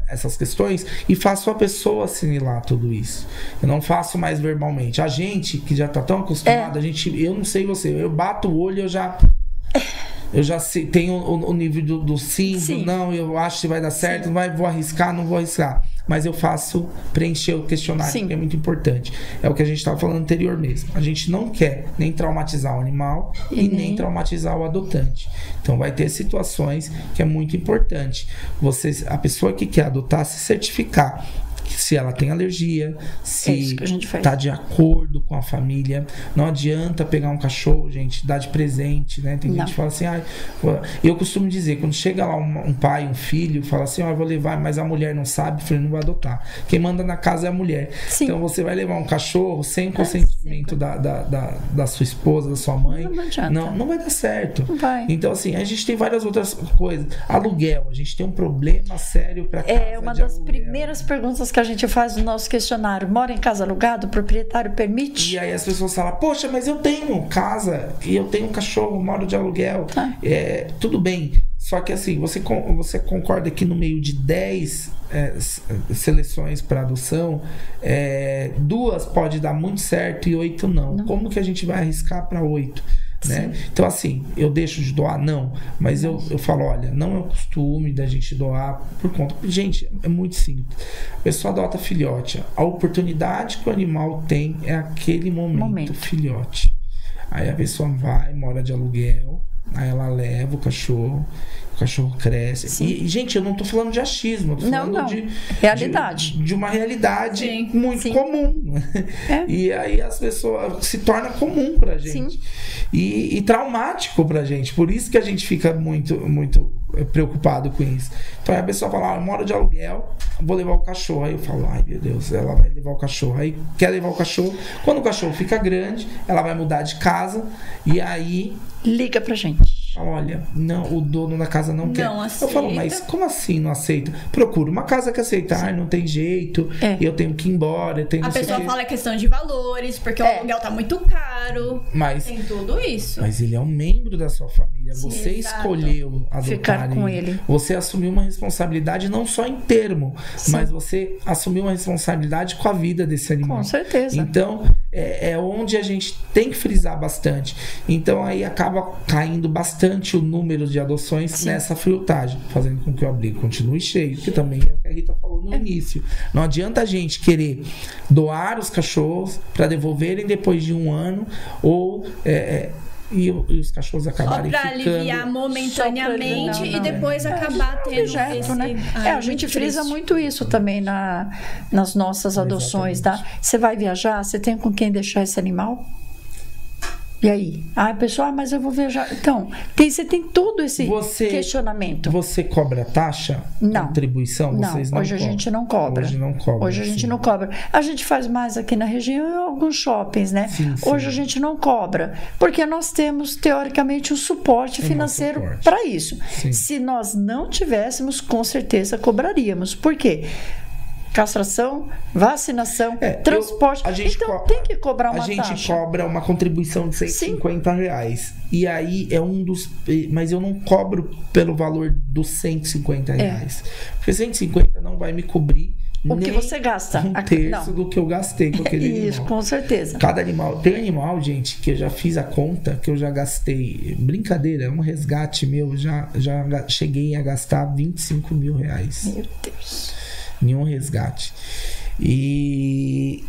essas questões, e faço a pessoa assimilar tudo isso. Eu não faço mais verbalmente. A gente que já está tão acostumado, eu não sei você, eu bato o olho, eu já sei, tenho o nível do sim, do não, eu acho que vai dar certo, vou arriscar, não vou arriscar. Mas eu faço preencher o questionário, que é muito importante. É o que a gente estava falando anterior mesmo. A gente não quer nem traumatizar o animal e nem traumatizar o adotante. Então vai ter situações que é muito importante a pessoa que quer adotar se certificar se ela tem alergia, se está de acordo com a família. Não adianta pegar um cachorro, gente, dar de presente, né? Tem gente que fala assim, eu costumo dizer, quando chega lá um pai, um filho, fala assim, eu vou levar, mas a mulher não sabe, eu falei, não vai adotar. Quem manda na casa é a mulher. Então você vai levar um cachorro sem consentimento da sua esposa, da sua mãe, não vai dar certo. Então assim, a gente tem várias outras coisas. Aluguel, a gente tem um problema sério para casa. É uma das primeiras perguntas que a gente faz no nosso questionário. Mora em casa alugada? O proprietário permite? E aí as pessoas falam, poxa, mas eu tenho casa e eu tenho um cachorro, moro de aluguel. Tudo bem. Só que assim, você concorda que no meio de 10 seleções para adoção, 2 pode dar muito certo e 8 não. Como que a gente vai arriscar para 8? né? Então, assim, eu deixo de doar? Não. Mas eu falo, olha, não é o costume da gente doar por conta... Gente, é muito simples. A pessoa adota filhote. A oportunidade que o animal tem é aquele momento. Filhote. Aí a pessoa vai, mora de aluguel, aí ela leva o cachorro cresce. E, gente, eu não tô falando de achismo, eu tô falando de realidade. De uma realidade muito comum. E aí as pessoas se torna comum pra gente. E traumático pra gente. Por isso que a gente fica muito, muito preocupado com isso. Então aí a pessoa fala, eu moro de aluguel, vou levar o cachorro. Aí eu falo, ai meu Deus, ela vai levar o cachorro. Aí quer levar o cachorro. Quando o cachorro fica grande, ela vai mudar de casa. E aí... liga pra gente. Olha, não, o dono da casa não quer. Eu falo, mas como assim não aceita? Procura uma casa que aceitar, não tem jeito, eu tenho que ir embora. A pessoa fala questão de valores, porque o aluguel tá muito caro. Tem tudo isso. Mas ele é um membro da sua família. Você escolheu adotar com ele. Você assumiu uma responsabilidade não só em termo, mas você assumiu uma responsabilidade com a vida desse animal. Com certeza. Então, é onde a gente tem que frisar bastante. Então, aí acaba caindo bastante o número de adoções nessa filtragem, fazendo com que o abrigo continue cheio, que também é o que a Rita falou no início. Não adianta a gente querer doar os cachorros para devolverem depois de 1 ano ou e os cachorros acabarem ficando... Só para aliviar momentaneamente e depois acabar tendo objeto, né? A gente frisa muito isso também nas nossas adoções, tá? Você vai viajar, você tem com quem deixar esse animal? E aí? Pessoal, mas eu vou viajar. Então, você tem todo esse questionamento. Você cobra taxa? Não. Contribuição? Vocês não hoje cobram. A gente não cobra. Hoje a gente não cobra. A gente faz mais aqui na região em alguns shoppings, né? Hoje a gente não cobra. Porque nós temos, teoricamente, um suporte financeiro para isso. Se nós não tivéssemos, com certeza cobraríamos. Por quê? Castração, vacinação, transporte. Então tem que cobrar uma taxa. A gente cobra uma contribuição de R$150. E aí é um dos... Mas eu não cobro pelo valor dos R$150. Porque 150 não vai me cobrir o que você gasta. Um terço do que eu gastei com aquele animal. Isso, com certeza. Cada animal... Tem animal, gente, que eu já fiz a conta, que eu já gastei... Brincadeira, é um resgate meu. Já cheguei a gastar R$25 mil. Meu Deus. Nenhum resgate. E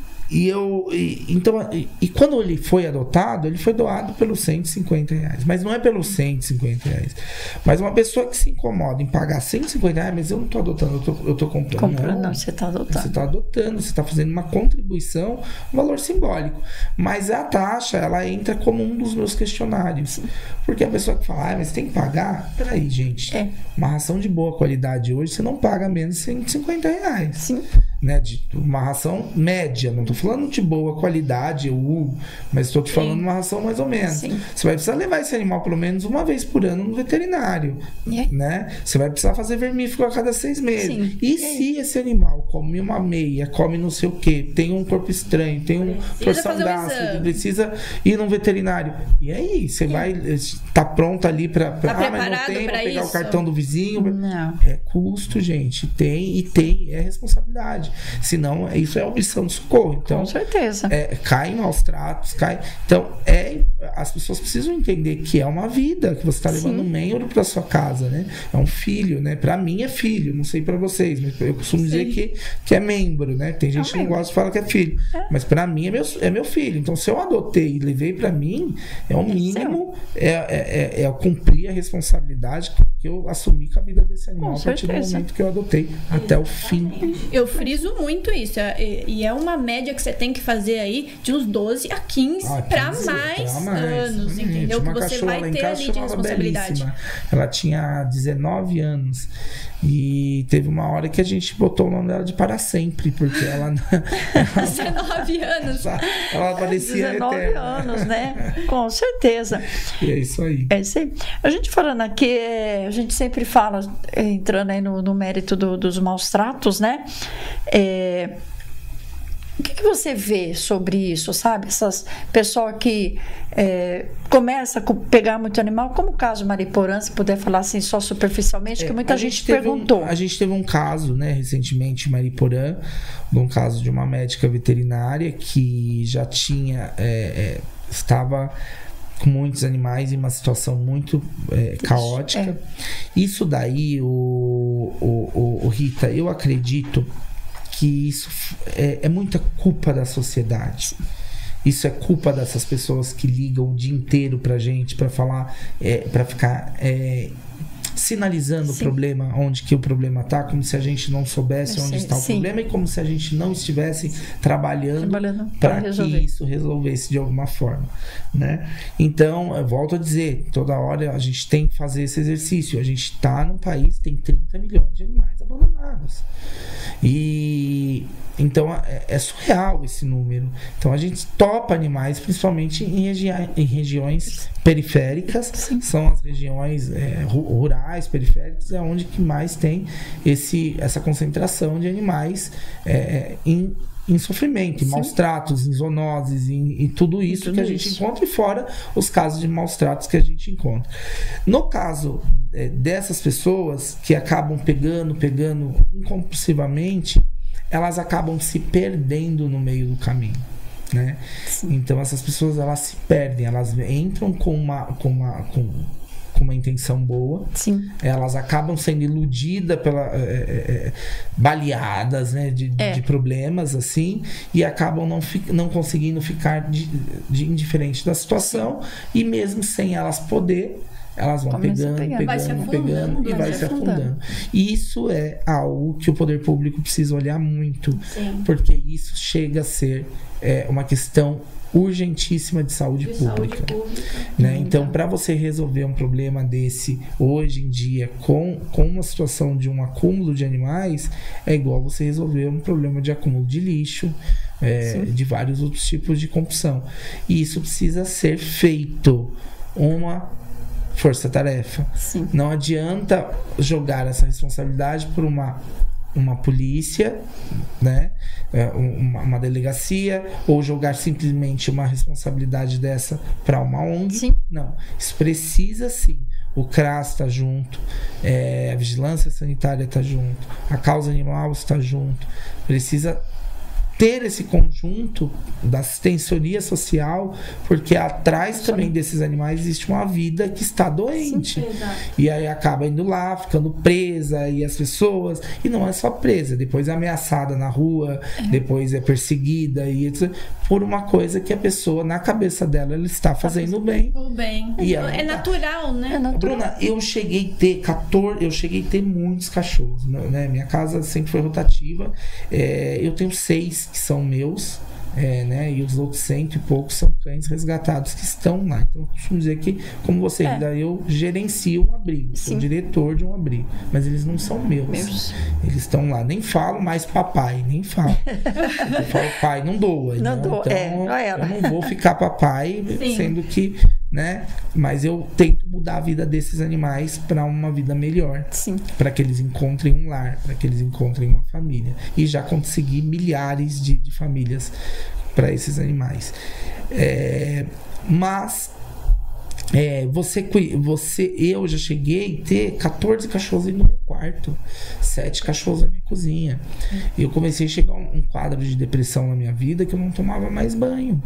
quando ele foi adotado, ele foi doado pelos R$150. Mas não é pelos R$150. Mas uma pessoa que se incomoda em pagar R$150, mas eu não estou adotando, eu estou comprando. Não, você está adotando. Você está adotando, você está fazendo uma contribuição, um valor simbólico. Mas a taxa, ela entra como um dos meus questionários. Porque a pessoa que fala, mas tem que pagar? Peraí, gente. Uma ração de boa qualidade hoje, você não paga menos de R$150. Sim. Né, de uma ração média, não estou falando de boa qualidade, mas estou te falando uma ração mais ou menos. Você vai precisar levar esse animal pelo menos uma vez por ano no veterinário, né? Você vai precisar fazer vermífugo a cada 6 meses. Se esse animal come uma meia, come não sei o que, tem um corpo estranho, tem um torção gástrico, precisa ir no veterinário, e aí você vai tá pronta ali para mas não tem para pegar o cartão do vizinho. Não. É custo, gente, é responsabilidade. Senão, isso é omissão de socorro. Então, com certeza. Cai em maus tratos, Então, as pessoas precisam entender que é uma vida, que você está levando um membro para sua casa, né? É um filho, né? Para mim é filho, não sei para vocês, mas eu costumo dizer que é membro, né? Tem gente que não gosta de falar que é filho, mas para mim é meu filho. Então, se eu adotei e levei para mim, é o mínimo, é cumprir a responsabilidade que eu assumi com a vida desse animal a partir do momento que eu adotei até o fim. Eu friso muito isso, e é uma média que você tem que fazer aí de uns 12 a 15 para mais anos, entendeu? Que você vai ter ali de responsabilidade. Belíssima. Ela tinha 19 anos e teve uma hora que a gente botou o nome dela de para sempre, porque ela 19 anos. Ela parecia 19 eterna. anos, né? Com certeza. E é isso aí. É isso aí. A gente falando aqui, a gente sempre fala, entrando aí no mérito dos maus tratos, né? O que você vê sobre isso, sabe? Essas pessoas que começa a pegar muito animal, como o caso Mariporã, se puder falar assim só superficialmente, que muita gente perguntou. A gente teve um caso, né, recentemente em Mariporã, um caso de uma médica veterinária que já tinha, estava com muitos animais em uma situação muito caótica. Isso daí, Rita, eu acredito que isso é muita culpa da sociedade. Isso é culpa dessas pessoas que ligam o dia inteiro pra gente, pra falar, pra ficar sinalizando o problema, onde que o problema tá, como se a gente não soubesse onde está o problema e como se a gente não estivesse trabalhando para que isso resolvesse de alguma forma, né? Então, eu volto a dizer, toda hora a gente tem que fazer esse exercício. A gente está num país que tem 30 milhões de animais abandonados. E então é surreal esse número. Então a gente topa animais, principalmente em regiões periféricas. São as regiões rurais, periféricas, é onde que mais tem essa concentração de animais em sofrimento, em maus tratos, em zoonoses, em tudo isso que a gente encontra, e fora os casos de maus tratos que a gente encontra. No caso dessas pessoas que acabam pegando incompulsivamente, elas acabam se perdendo no meio do caminho, né? Então essas pessoas, elas se perdem, elas entram com uma intenção boa. Elas acabam sendo iludidas baleadas, né, de problemas assim, e acabam não conseguindo ficar indiferente da situação, e mesmo sem elas poder, elas vão pegando e vai se afundando. E isso é algo que o poder público precisa olhar muito, porque isso chega a ser uma questão urgentíssima de saúde pública, né? Então, para você resolver um problema desse hoje em dia, com uma situação de um acúmulo de animais, é igual você resolver um problema de acúmulo de lixo, de vários outros tipos de compulsão. E isso precisa ser feito uma força-tarefa. Não adianta jogar essa responsabilidade por uma polícia, né? Uma delegacia, ou jogar simplesmente uma responsabilidade dessa para uma ONG. Não, isso precisa sim. O CRAS está junto, a Vigilância Sanitária está junto, a Causa Animal está junto. Precisa ter esse conjunto da assistensoria social, porque atrás também desses animais existe uma vida que está doente. E aí acaba indo lá, ficando presa, e as pessoas, e não é só presa, depois é ameaçada na rua, depois é perseguida, e etc, por uma coisa que a pessoa, na cabeça dela, ela está fazendo bem. E é natural, né? Bruna, eu cheguei a ter muitos cachorros, né? Minha casa sempre foi rotativa. Eu tenho 6 que são meus, né? E os outros 100 e poucos são cães resgatados que estão lá. Então, eu costumo dizer que, como você ainda, eu gerencio um abrigo, sou diretor de um abrigo, mas eles não são meus. Eles estão lá. Nem falo mais papai, nem falo. Eu falo pai, não doa. Então, eu não vou ficar papai, sendo que, né? Mas eu tento mudar a vida desses animais para uma vida melhor, para que eles encontrem um lar, para que eles encontrem uma família, e já consegui milhares de famílias para esses animais. Mas eu já cheguei a ter 14 cachorros no meu quarto, 7 cachorros na minha cozinha. E eu comecei a chegar a um quadro de depressão na minha vida, que eu não tomava mais banho,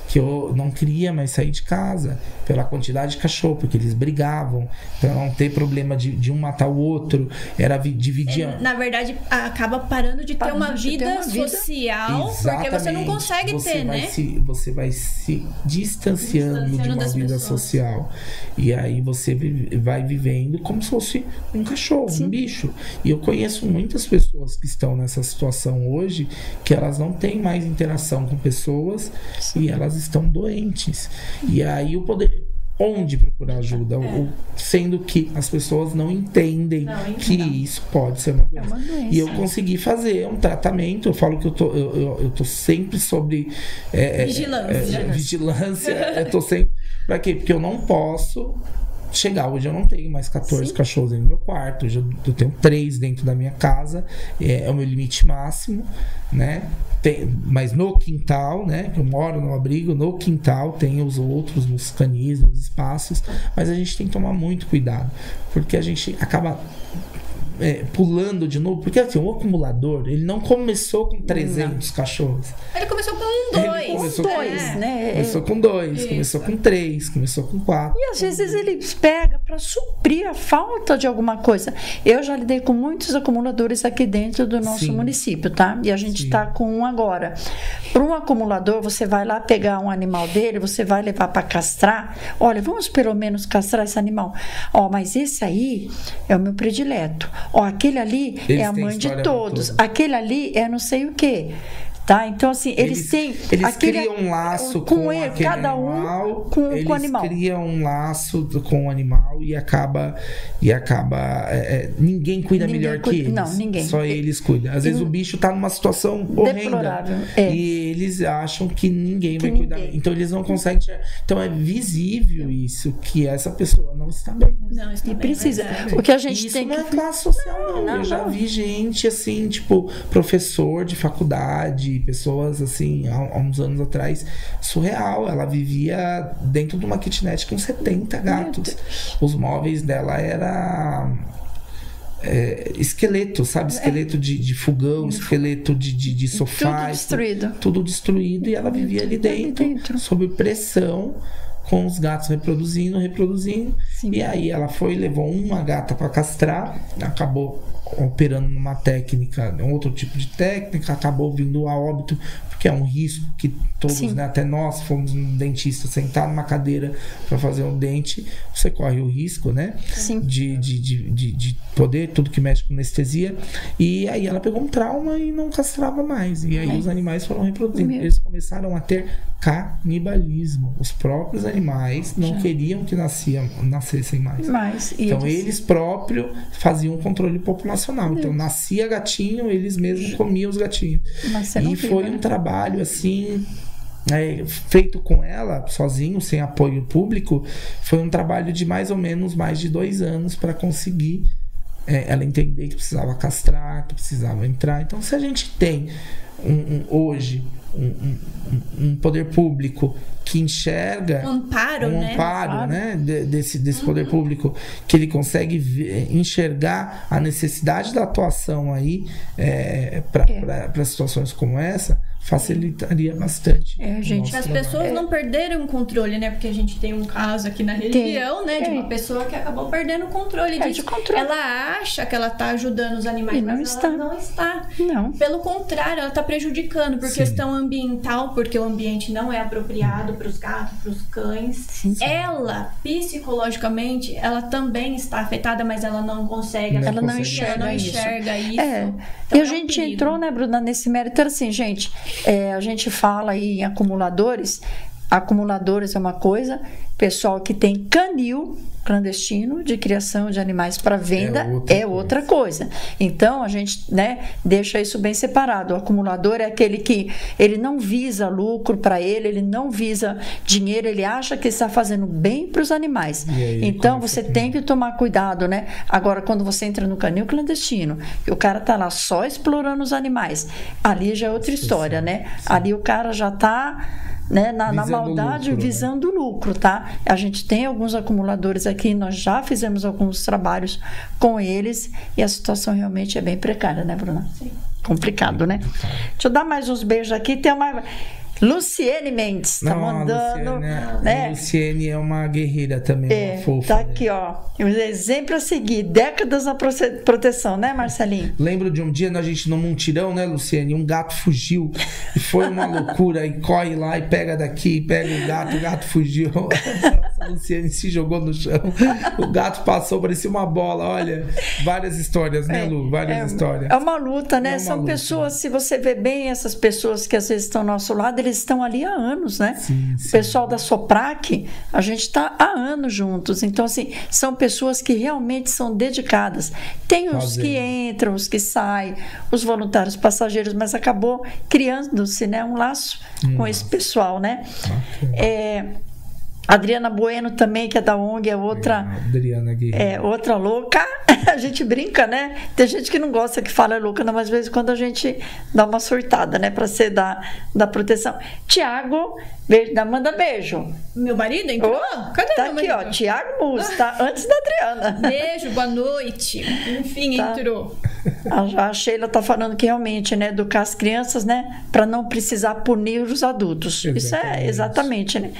que eu não queria mais sair de casa pela quantidade de cachorro, porque eles brigavam, para não ter problema de um matar o outro, era dividir. Na verdade, acaba parando de ter uma vida social. Exatamente. Porque você não consegue ter, né? Você vai se distanciando de uma vida social. E aí você vai vivendo como se fosse um cachorro, um bicho. E eu conheço muitas pessoas que estão nessa situação hoje, que elas não têm mais interação com pessoas, e elas estão doentes. E aí o poder, onde procurar ajuda, sendo que as pessoas não entendem que isso pode ser uma doença. E eu consegui fazer um tratamento. Eu falo que eu tô sempre sobre vigilância. Eu tô sempre, para quê? Porque eu não posso chegar, hoje eu não tenho mais 14 cachorros dentro do meu quarto, hoje eu tenho 3 dentro da minha casa, é o meu limite máximo, né? Mas no quintal, né? Eu moro no abrigo, no quintal tem os outros, nos canis, nos espaços, mas a gente tem que tomar muito cuidado, porque a gente acaba pulando de novo, porque assim, o acumulador, ele não começou com 300 cachorros. Ele começou com 1, 2. começou dois, com né? Começou com 2, começou com 3, começou com 4. E às vezes ele pega para suprir a falta de alguma coisa. Eu já lidei com muitos acumuladores aqui dentro do nosso município, tá? E a gente está com um agora. Para um acumulador, você vai lá pegar um animal dele, você vai levar para castrar. Olha, vamos pelo menos castrar esse animal. Ó, mas esse aí é o meu predileto. Ó, aquele ali é a mãe de todos. Aquele ali é não sei o quê. Tá? Então, assim, eles têm... Eles criam um laço com ele, cada animal, com o animal. Eles criam um laço com o animal e acaba ninguém cuida melhor que eles. Não, ninguém. Só eles cuidam. Às vezes o bicho tá numa situação horrenda. E eles acham que ninguém vai cuidar. Então, eles não conseguem... Então, é visível isso, que essa pessoa não está bem. Não, está bem. Precisa. O que a gente tem não é classe social, não. Eu já vi gente, assim, tipo, professor de faculdade, pessoas assim, há uns anos atrás, surreal. Ela vivia dentro de uma kitnet com 70 gatos. Os móveis dela era esqueleto, sabe? Esqueleto de fogão, esqueleto de sofá. Tudo destruído. Tudo destruído, e ela vivia ali dentro. Sob pressão, com os gatos reproduzindo. Sim. E aí ela levou uma gata para castrar, acabou operando numa técnica, um outro tipo de técnica, acabou vindo a óbito, porque é um risco que todos, né, até nós fomos um dentista, sentar numa cadeira para fazer um dente, você corre o risco, né? Sim. De poder, tudo que mexe com anestesia. E aí ela pegou um trauma e não castrava mais. E aí os animais foram reproduzindo. Eles começaram a ter canibalismo. Os próprios animais não queriam que nascessem mais. Então eles próprios faziam um controle populacional. Então nascia gatinho, eles mesmos comiam os gatinhos. E foi um trabalho assim, feito com ela, sozinho, sem apoio público. Foi um trabalho de mais ou menos mais de 2 anos para conseguir ela entender que precisava castrar, que precisava entrar. Então, se a gente tem hoje um poder público que enxerga um amparo, né, desse poder público, que ele consegue enxergar a necessidade da atuação aí para situações como essa, facilitaria bastante. Gente, as pessoas não perderam o controle, né? Porque a gente tem um caso aqui na região, né? De uma pessoa que acabou perdendo o controle disso. Ela acha que ela está ajudando os animais, mas ela não está. Não. Pelo contrário, ela está prejudicando por questão ambiental, porque o ambiente não é apropriado para os gatos, para os cães. Sim. Ela, psicologicamente, ela também está afetada, mas ela não consegue. Ela não enxerga isso. Então, e a gente entrou, né, Bruna, nesse mérito assim, gente. A gente fala aí em acumuladores. Acumuladores é uma coisa, pessoal que tem canil clandestino de criação de animais para venda é outra coisa. Então a gente, né, deixa isso bem separado. O acumulador é aquele que ele não visa lucro para ele não visa dinheiro, ele acha que está fazendo bem para os animais. Então você tem que tomar cuidado, né? Agora, quando você entra no canil clandestino e o cara tá lá só explorando os animais, ali já é outra história, né? Ali o cara já tá, né, na maldade, lucro, visando lucro, tá? A gente tem alguns acumuladores aqui, nós já fizemos alguns trabalhos com eles e a situação realmente é bem precária, né, Bruna? Sim. Complicado, né? Deixa eu dar mais uns beijos aqui. Tem uma Luciene Mendes tá mandando, né? Luciene é uma guerreira também, uma fofa. Tá aqui, ó. Um exemplo a seguir, décadas na proteção, né, Marcelinho? Lembro de um dia a gente num mutirão, né, Luciene? Um gato fugiu e foi uma loucura. E corre lá e pega daqui, pega o gato fugiu. A Luciene se jogou no chão. O gato passou, parecia uma bola. Olha, várias histórias, né, Lu? Várias histórias. É uma luta, né? São luta, pessoas, se você vê bem essas pessoas que às vezes estão ao nosso lado, eles estão ali há anos, né? Sim. O pessoal da Soprac, a gente está há anos juntos. Então, assim, são pessoas que realmente são dedicadas. Tem os que entram, os que saem, os voluntários passageiros, mas acabou criando-se, né, um laço com esse pessoal, né? Adriana Bueno também, que é da ONG, é outra. Adriana outra louca. A gente brinca, né? Tem gente que não gosta que fala louca, não, mas às vezes quando a gente dá uma surtada, né? Pra ser da proteção. Tiago, manda beijo. Meu marido entrou? Cadê meu marido? Tá aqui, ó. Tiago Mus, tá? Antes da Adriana. Beijo, boa noite. Enfim, entrou. A Sheila está falando que realmente, né, educar as crianças, né, para não precisar punir os adultos. Exatamente. Isso é exatamente, né?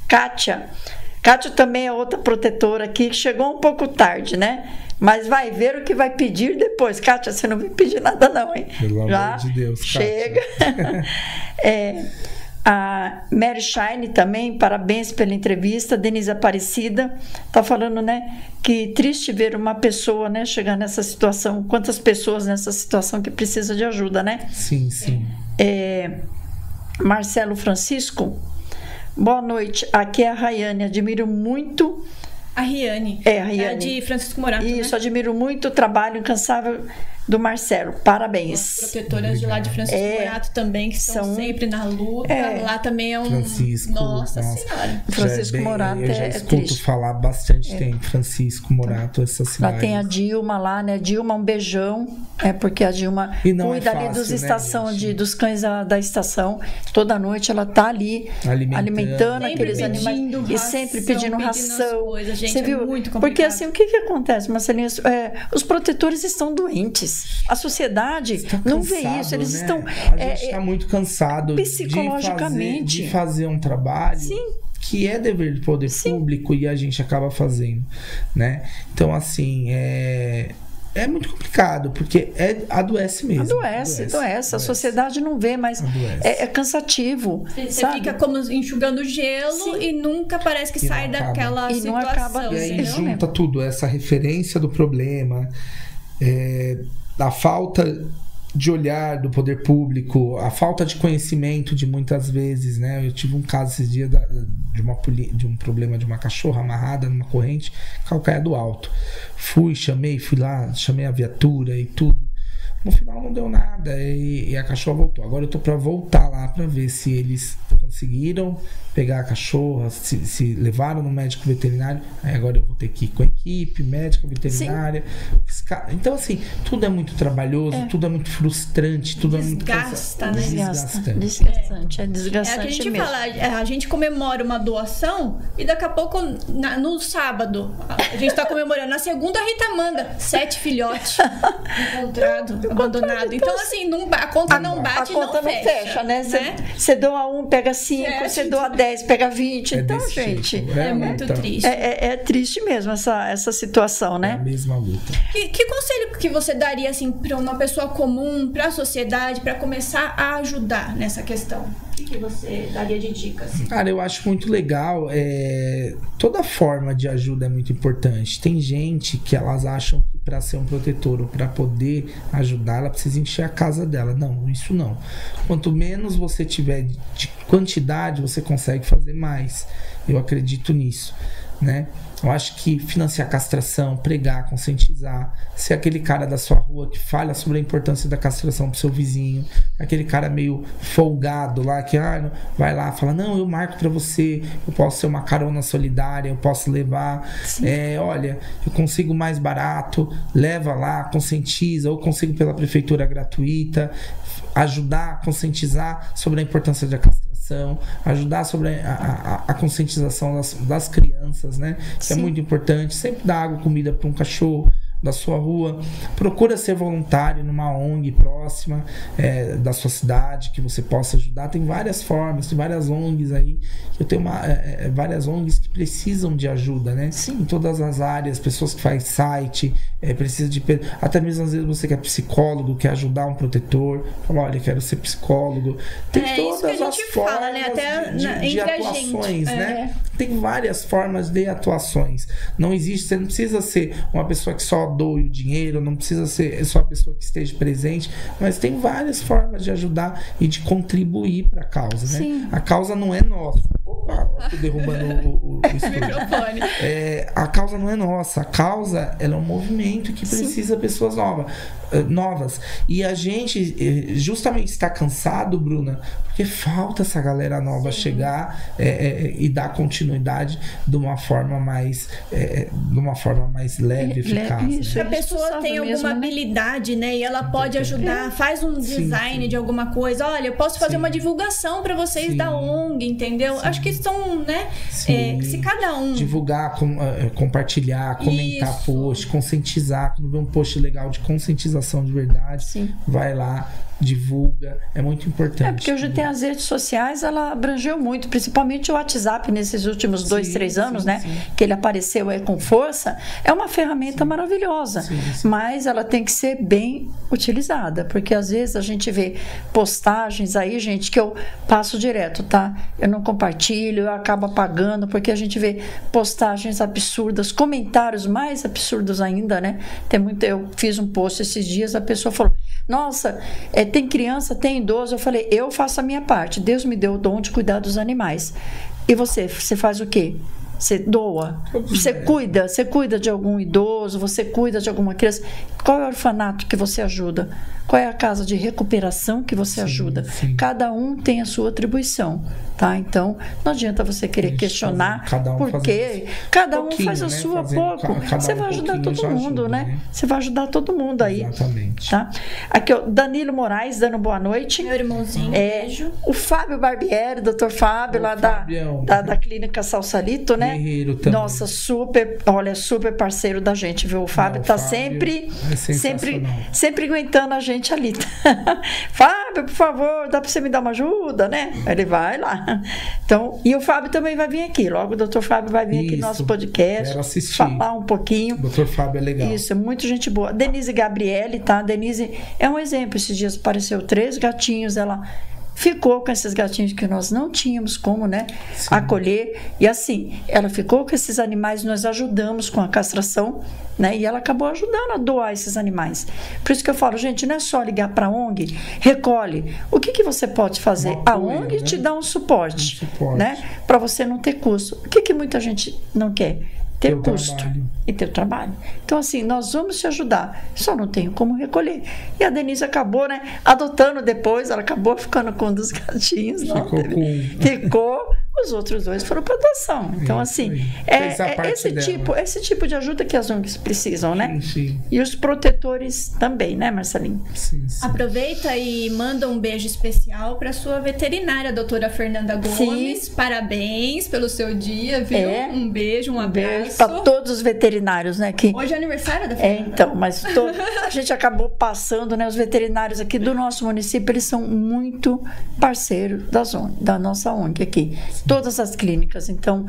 Kátia também é outra protetora aqui, que chegou um pouco tarde, né? Mas vai ver o que vai pedir depois. Kátia, você não vai pedir nada não, hein? Pelo amor de Deus, chega. A Mary Shine também, parabéns pela entrevista. Denise Aparecida está falando, né, que triste ver uma pessoa, né, chegar nessa situação. Quantas pessoas nessa situação que precisa de ajuda, né? Sim. Marcelo Francisco, boa noite. Aqui é a Rayane, admiro muito. A Riane. A Riane. É de Francisco Morato. Isso, né? admiro muito o trabalho incansável do Marcelo. Parabéns. As protetoras de lá de Francisco Morato também, que estão sempre na luta. Lá também é um... Francisco. Nossa Senhora. Francisco Morato eu já escuto falar bastante tempo. Francisco Morato, essa cidade. Lá tem a Dilma lá, né? Dilma, um beijão. Porque a Dilma cuida ali dos estação, dos cães da estação. Toda noite ela tá ali alimentando aqueles animais. E sempre pedindo ração. Você viu? Muito complicado. Porque assim, o que acontece, Marcelinha? Os protetores estão doentes. A sociedade não vê isso. Eles estão... A gente está muito cansado psicologicamente de fazer um trabalho que é dever do poder público e a gente acaba fazendo, né? Então, assim, é muito complicado, porque adoece mesmo. Adoece. A sociedade não vê, mas é cansativo. Você fica como enxugando gelo e nunca parece que sai daquela situação. Não acaba. E aí junta tudo, essa referência do problema, a falta de olhar do poder público, a falta de conhecimento de muitas vezes, né? Eu tive um caso esses dias de um problema de uma cachorra amarrada numa corrente, calcaia alto. Fui lá, chamei a viatura e tudo. No final não deu nada e a cachorra voltou. Agora eu tô para voltar lá para ver se eles conseguiram pegar a cachorra, se levaram no médico veterinário. Aí agora eu vou ter que ir com a equipe, médica veterinária. Então, assim, tudo é muito trabalhoso, tudo é muito frustrante, tudo é muito desgastante. É desgastante que a gente mesmo. fala, a gente comemora uma doação e daqui a pouco, no sábado, a gente tá comemorando. Na segunda, a Rita manda 7 filhotes encontrados, abandonados. Então, assim, a conta não bate, não fecha, né? Você doa 1, pega 5, você doa 10, pega 20. Então, gente, é muito triste. É triste mesmo essa situação, né? É a mesma luta. Que conselho que você daria, assim, para uma pessoa comum, para a sociedade, para começar a ajudar nessa questão? O que você daria de dicas? Assim? Cara, eu acho muito legal. Toda forma de ajuda é muito importante. Tem gente que elas acham que para ser um protetor ou para poder ajudar, ela precisa encher a casa dela. Não, isso não. Quanto menos você tiver de quantidade, você consegue fazer mais. Eu acredito nisso, né? Eu acho que financiar castração, pregar, conscientizar, ser aquele cara da sua rua que fala sobre a importância da castração pro seu vizinho, aquele cara meio folgado lá que vai lá, fala, não, eu marco pra você, eu posso ser uma carona solidária, eu posso levar, olha, eu consigo mais barato, leva lá, conscientiza, ou consigo pela prefeitura gratuita, ajudar, conscientizar sobre a importância da castração, ajudar sobre a conscientização das crianças, né? Que é muito importante. Sempre dar água, comida para um cachorro da sua rua. Procura ser voluntário numa ONG próxima da sua cidade, que você possa ajudar. Tem várias formas, tem várias ONGs aí. Eu tenho várias ONGs que precisam de ajuda, né? Em todas as áreas, pessoas que fazem site, precisa de... Até mesmo às vezes você que é psicólogo, quer ajudar um protetor, fala, olha, quero ser psicólogo. Tem todas as formas fala, né? Até de atuações, né? Tem várias formas de atuações. Não existe, você não precisa ser uma pessoa que só doe o dinheiro, não precisa ser só a pessoa que esteja presente, mas tem várias formas de ajudar e de contribuir para a causa, né? A causa não é nossa. Opa, tô derrubando o microfone. A causa não é nossa, a causa ela é um movimento que precisa de pessoas novas. E a gente justamente está cansado, Bruna, porque falta essa galera nova chegar e dar continuidade de uma forma mais leve, eficaz. Se a pessoa tem alguma habilidade, né, e ela pode ajudar, faz um design de alguma coisa, olha, eu posso fazer uma divulgação para vocês da ONG, entendeu? Acho que são, né, que se cada um divulgar, compartilhar, comentar post, conscientizar, quando vê um post legal de conscientização de verdade, vai lá, divulga, é muito importante. Porque hoje tem as redes sociais, ela abrangeu muito, principalmente o WhatsApp nesses últimos 2, 3 anos, né? Que ele apareceu aí com força, é uma ferramenta maravilhosa, mas ela tem que ser bem utilizada, porque às vezes a gente vê postagens aí, gente, que eu passo direto, tá? Eu não compartilho, eu acabo apagando, porque a gente vê postagens absurdas, comentários mais absurdos ainda, né? Eu fiz um post esses dias, a pessoa falou: nossa, tem criança, tem idoso. Eu falei, eu faço a minha parte. Deus me deu o dom de cuidar dos animais. E você faz o quê? Você doa, você cuida de algum idoso, você cuida de alguma criança. Qual é o orfanato que você ajuda? Qual é a casa de recuperação que você ajuda? Cada um tem a sua atribuição, tá? Então, não adianta você querer questionar, porque cada um faz a sua pouco. Você vai ajudar todo mundo, né? Você vai ajudar todo mundo aí. Exatamente. Tá? Aqui, ó, Danilo Moraes, dando boa noite. Meu irmãozinho, beijo. O Fábio Barbieri, doutor Fábio, lá da Clínica Salsalito, né? Guerreiro também. Nossa, super parceiro da gente, viu? O Fábio tá sempre aguentando a gente ali. Fábio, por favor, dá pra você me dar uma ajuda, né? Ele vai lá. Então, e o Fábio também vai vir aqui. Logo o doutor Fábio vai vir aqui no nosso podcast, falar um pouquinho. O doutor Fábio é legal. Isso, é muito gente boa. Denise Gabriele, tá? Denise é um exemplo. Esses dias apareceu 3 gatinhos, ela ficou com esses gatinhos que nós não tínhamos como, né, acolher. E assim, ela ficou com esses animais, nós ajudamos com a castração, né, e ela acabou ajudando a doar esses animais. Por isso que eu falo, gente, não é só ligar para a ONG, recolhe. O que você pode fazer? A ONG, né, te dá um suporte. Né, para você não ter custo. O que muita gente não quer? Ter custo e ter trabalho. Então, assim, nós vamos te ajudar. Só não tenho como recolher. E a Denise acabou, né, adotando depois, ela acabou ficando com um dos gatinhos. Ficou. Os outros 2 foram para adoção. Então, assim, esse tipo de ajuda que as ONGs precisam, né? Sim. E os protetores também, né, Marcelinho? Sim. Aproveita e manda um beijo especial para sua veterinária, a doutora Fernanda Gomes. Sim. Parabéns pelo seu dia, viu? Um beijo, um abraço. Para todos os veterinários, né? Que... Hoje é aniversário da Fernanda. Então, mas a gente acabou passando, né? Os veterinários aqui do nosso município, eles são muito parceiros da nossa ONG aqui. Todas as clínicas. Então,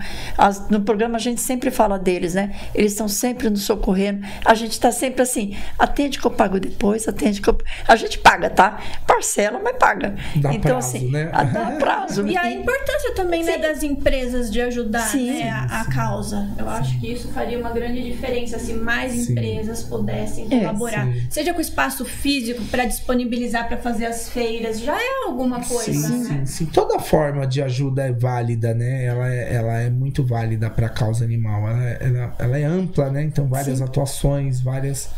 no programa a gente sempre fala deles, né? Eles estão sempre nos socorrendo. A gente está sempre assim, atende que eu pago depois, atende que eu... A gente paga, tá? Parcela, mas paga. Dá então, prazo, assim, né? Dá prazo. E a importância também, né, das empresas de ajudar, né, a causa. Eu acho que isso faria uma grande diferença se mais empresas pudessem colaborar. Seja com espaço físico para disponibilizar para fazer as feiras, já é alguma coisa, né? Sim. Toda forma de ajuda é válida, né? Ela é muito válida para a causa animal. Ela é ampla, né? Então, várias atuações, várias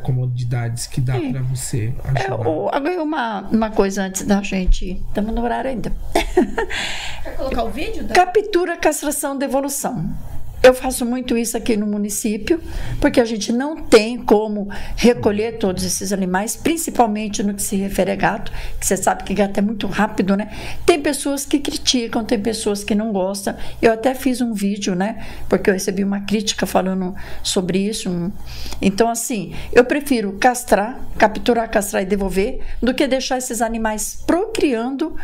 comodidades que dá para você ajudar. Agora, uma coisa antes da gente... Estamos no horário ainda. Quer colocar o vídeo? Captura, castração, devolução. Eu faço muito isso aqui no município, porque a gente não tem como recolher todos esses animais, principalmente no que se refere a gato, que você sabe que gato é muito rápido, né? Tem pessoas que criticam, tem pessoas que não gostam. Eu até fiz um vídeo, né? Porque eu recebi uma crítica falando sobre isso. Então, assim, eu prefiro capturar, castrar e devolver, do que deixar esses animais procriando,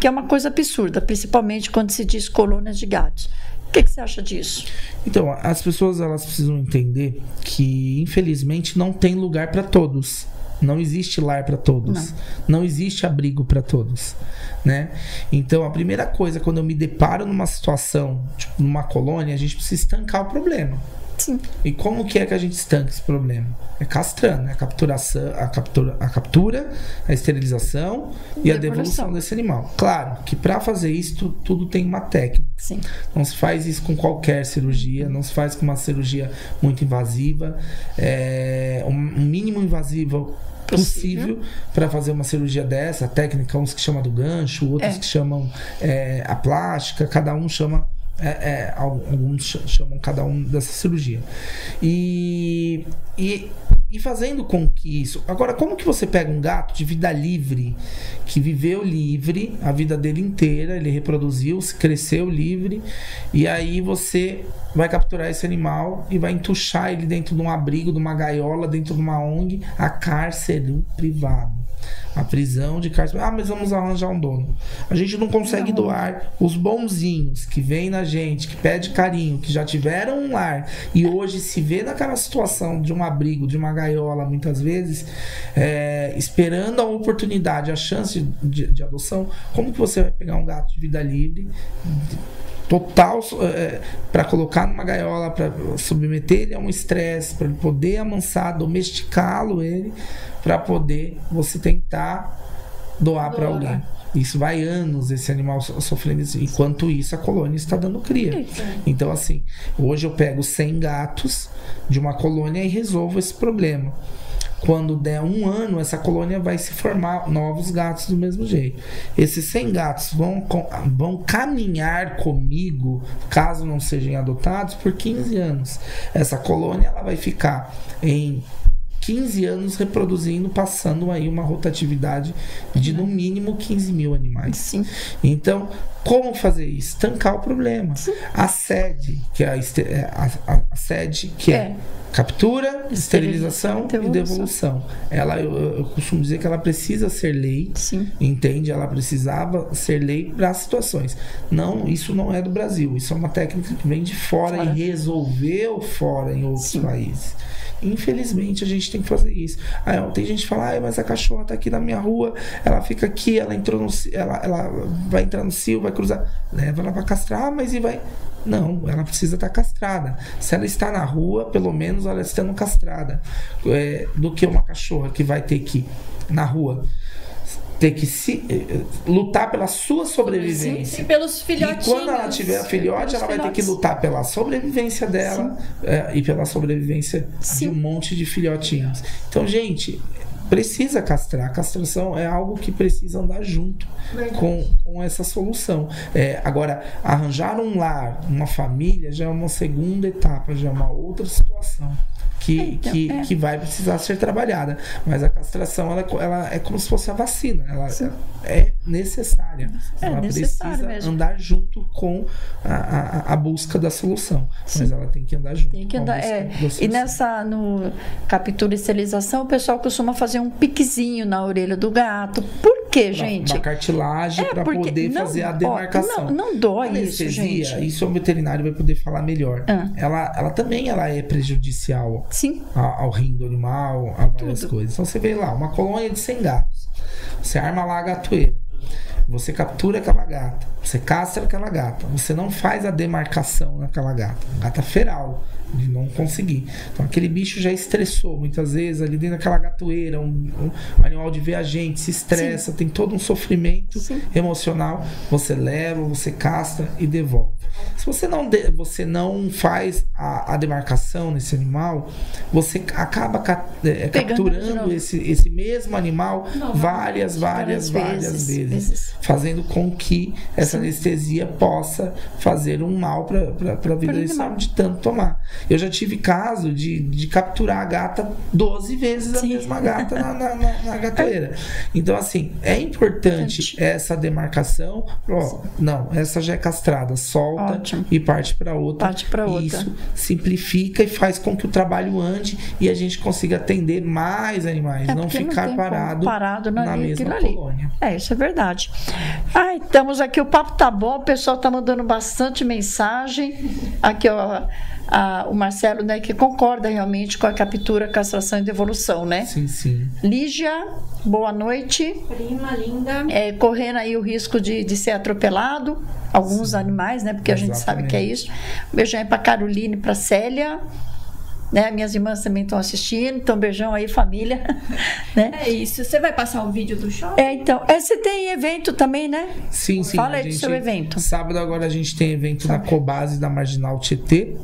que é uma coisa absurda, principalmente quando se diz colônias de gatos. O que você acha disso? Então, as pessoas elas precisam entender que, infelizmente, não tem lugar para todos. Não existe lar para todos. Não existe abrigo para todos, né? Então, a primeira coisa, quando eu me deparo numa situação, tipo, numa colônia, a gente precisa estancar o problema. Sim. E como que é que a gente estanca esse problema? É castrando, né? A captura, a esterilização e a devolução desse animal. Claro que para fazer isso tudo tem uma técnica. Sim. Não se faz isso com qualquer cirurgia, não se faz com uma cirurgia muito invasiva, um mínimo invasivo possível para fazer uma cirurgia dessa. A técnica, uns que chamam do gancho, outros que chamam a plástica, cada um chama. Alguns chamam cada um dessa cirurgia. E E fazendo com que isso... Agora, como que você pega um gato de vida livre, que viveu livre a vida dele inteira, ele reproduziu, cresceu livre, e aí você vai capturar esse animal e vai entuchar ele dentro de um abrigo, de uma gaiola, dentro de uma ONG, a cárcere privado. A prisão de cárcere. Mas vamos arranjar um dono. A gente não consegue doar os bonzinhos que vêm na gente, que pede carinho, que já tiveram um lar e hoje se vê naquela situação de um abrigo, de uma gaiola, muitas vezes, esperando a oportunidade, a chance de adoção. Como que você vai pegar um gato de vida livre, total, para colocar numa gaiola, para submeter ele a um estresse, para poder amansar, domesticá-lo para poder você tentar doar para alguém? Isso vai anos, esse animal sofrendo isso. Enquanto isso, a colônia está dando cria. Então, assim, hoje eu pego 100 gatos de uma colônia e resolvo esse problema. Quando der 1 ano, essa colônia vai se formar novos gatos do mesmo jeito. Esses 100 gatos vão caminhar comigo, caso não sejam adotados, por 15 anos. Essa colônia ela vai ficar em 15 anos reproduzindo, passando aí uma rotatividade de no mínimo 15 mil animais. Sim. Então, como fazer isso? Tancar o problema. Sim. A sede, que é a sede, que é captura, esterilização e devolução. Eu costumo dizer que ela precisa ser lei. Sim. Entende? Ela precisava ser lei para situações. Não, isso não é do Brasil. Isso é uma técnica que vem de fora e resolveu fora em outros países. Infelizmente a gente tem que fazer isso. Tem gente que fala, mas a cachorra tá aqui na minha rua, ela fica aqui, ela vai entrar no cio, vai cruzar, leva ela para castrar, mas e vai... Não, ela precisa estar castrada. Se ela está na rua, pelo menos ela estando castrada, do que uma cachorra que vai ter que, na rua, ter que lutar pela sua sobrevivência. Sim, pelos filhotinhos. E quando ela tiver filhote, ela vai ter que lutar pela sobrevivência dela e pela sobrevivência de um monte de filhotinhos. Então, gente, precisa castrar. A castração é algo que precisa andar junto com essa solução. Agora, arranjar um lar, uma família, já é uma segunda etapa, já é uma outra situação. Que vai precisar ser trabalhada. Mas a castração ela é como se fosse a vacina. Ela é necessária. Ela precisa andar junto com a busca da solução. Sim. Mas ela tem que andar junto. Tem que andar, E no captura e esterilização, o pessoal costuma fazer um piquezinho na orelha do gato. Por quê, gente? Uma cartilagem para poder fazer a demarcação. Não dói isso, gente. Isso o veterinário vai poder falar melhor. Ela também é prejudicial. Sim. Ao rim do animal, a várias coisas. Então você vê lá, uma colônia de 100 gatos. Você arma lá a gatoeira. Você captura aquela gata. Você castra aquela gata. Você não faz a demarcação naquela gata. Gata feral. De não conseguir. Então aquele bicho já estressou muitas vezes ali dentro daquela gatoeira, um animal de ver a gente, se estressa, tem todo um sofrimento emocional. Você leva, você castra e devolve. Se você não faz a demarcação nesse animal, você acaba capturando esse mesmo animal várias vezes, fazendo com que essa anestesia possa fazer um mal para a vida desse animal de tanto tomar. Eu já tive caso de capturar a gata 12 vezes a mesma gata na gatoeira. Então, assim, é importante essa demarcação. Não, essa já é castrada, solta e parte para outra. Isso simplifica e faz com que o trabalho ande e a gente consiga atender mais animais, não ficar parado na mesma colônia. Isso é verdade. Estamos aqui, o papo tá bom, o pessoal tá mandando bastante mensagem. Aqui, o Marcelo, né, que concorda realmente com a captura, castração e devolução, né? Sim. Lígia, boa noite. Prima linda. Correndo aí o risco de ser atropelado, alguns animais, né? Porque a gente sabe que é isso. Um beijão aí para Caroline, para Célia. Né? Minhas irmãs também estão assistindo, então beijão aí, família. Né? É isso. Você vai passar o vídeo do show? Então, você tem evento também, né? Sim. Fala aí do seu evento. Sábado agora a gente tem evento na Cobase da Marginal Tietê,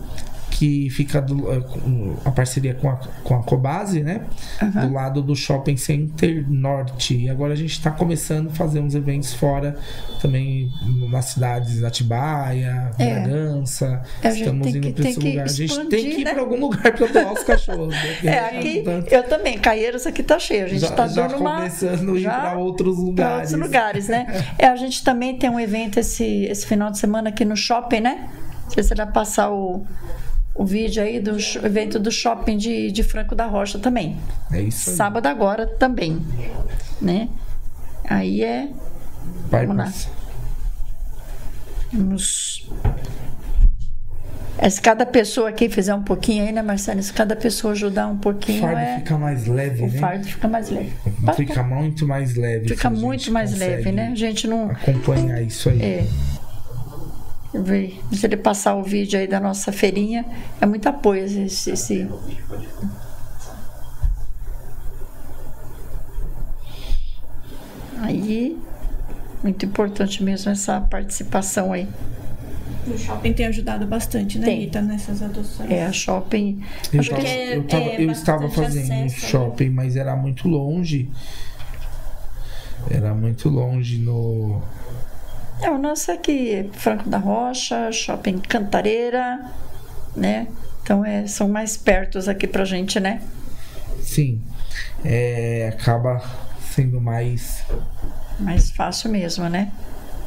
que fica a parceria com a Cobase, né? Do lado do Shopping Center Norte. E agora a gente está começando a fazer uns eventos fora também nas cidades de Atibaia, Bragança. Estamos indo para esse lugar. A gente tem que ir para algum lugar para doar os cachorros. Né? Aqui, eu também. Caieiras aqui tá cheio. A gente está dando começando a ir para outros lugares. Para outros lugares, né? A gente também tem um evento esse final de semana aqui no shopping, né? Não sei se você vai passar o vídeo aí do evento do shopping de Franco da Rocha também. É isso aí. Sábado agora também, né? Aí vamos lá. Se cada pessoa aqui fizer um pouquinho aí, né, Marcelo? Se cada pessoa ajudar um pouquinho, o fardo fica mais leve, né? O fardo fica mais leve. Fica muito mais leve. Fica muito mais leve, né? A gente não acompanhar isso aí. Se ele passar o vídeo aí da nossa feirinha, é muito apoio esse... Aí, muito importante mesmo essa participação aí. O shopping tem ajudado bastante, né, Rita, nessas adoções? A shopping... Eu estava fazendo um shopping, mas era muito longe. Era muito longe no... O nosso é aqui, Franco da Rocha, Shopping Cantareira, né? Então são mais pertos aqui pra gente, né? Sim. Acaba sendo mais fácil mesmo, né?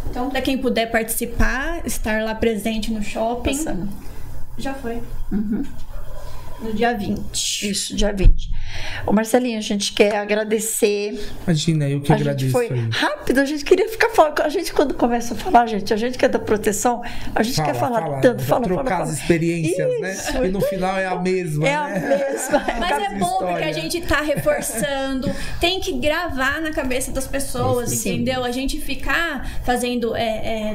Então, para quem puder participar, estar lá presente no shopping. Passando. Já foi. No dia 20. Isso, dia 20. Ô Marcelinho, a gente quer agradecer. Imagina, eu que agradeço. A gente foi rápido, a gente queria ficar falando. A gente, quando começa a falar, a gente que é da proteção, a gente quer falar tanto. Trocar as experiências, isso, né? E no final é a mesma. É a mesma. Mas é bom porque a gente tá reforçando. Tem que gravar na cabeça das pessoas, entendeu? A gente ficar fazendo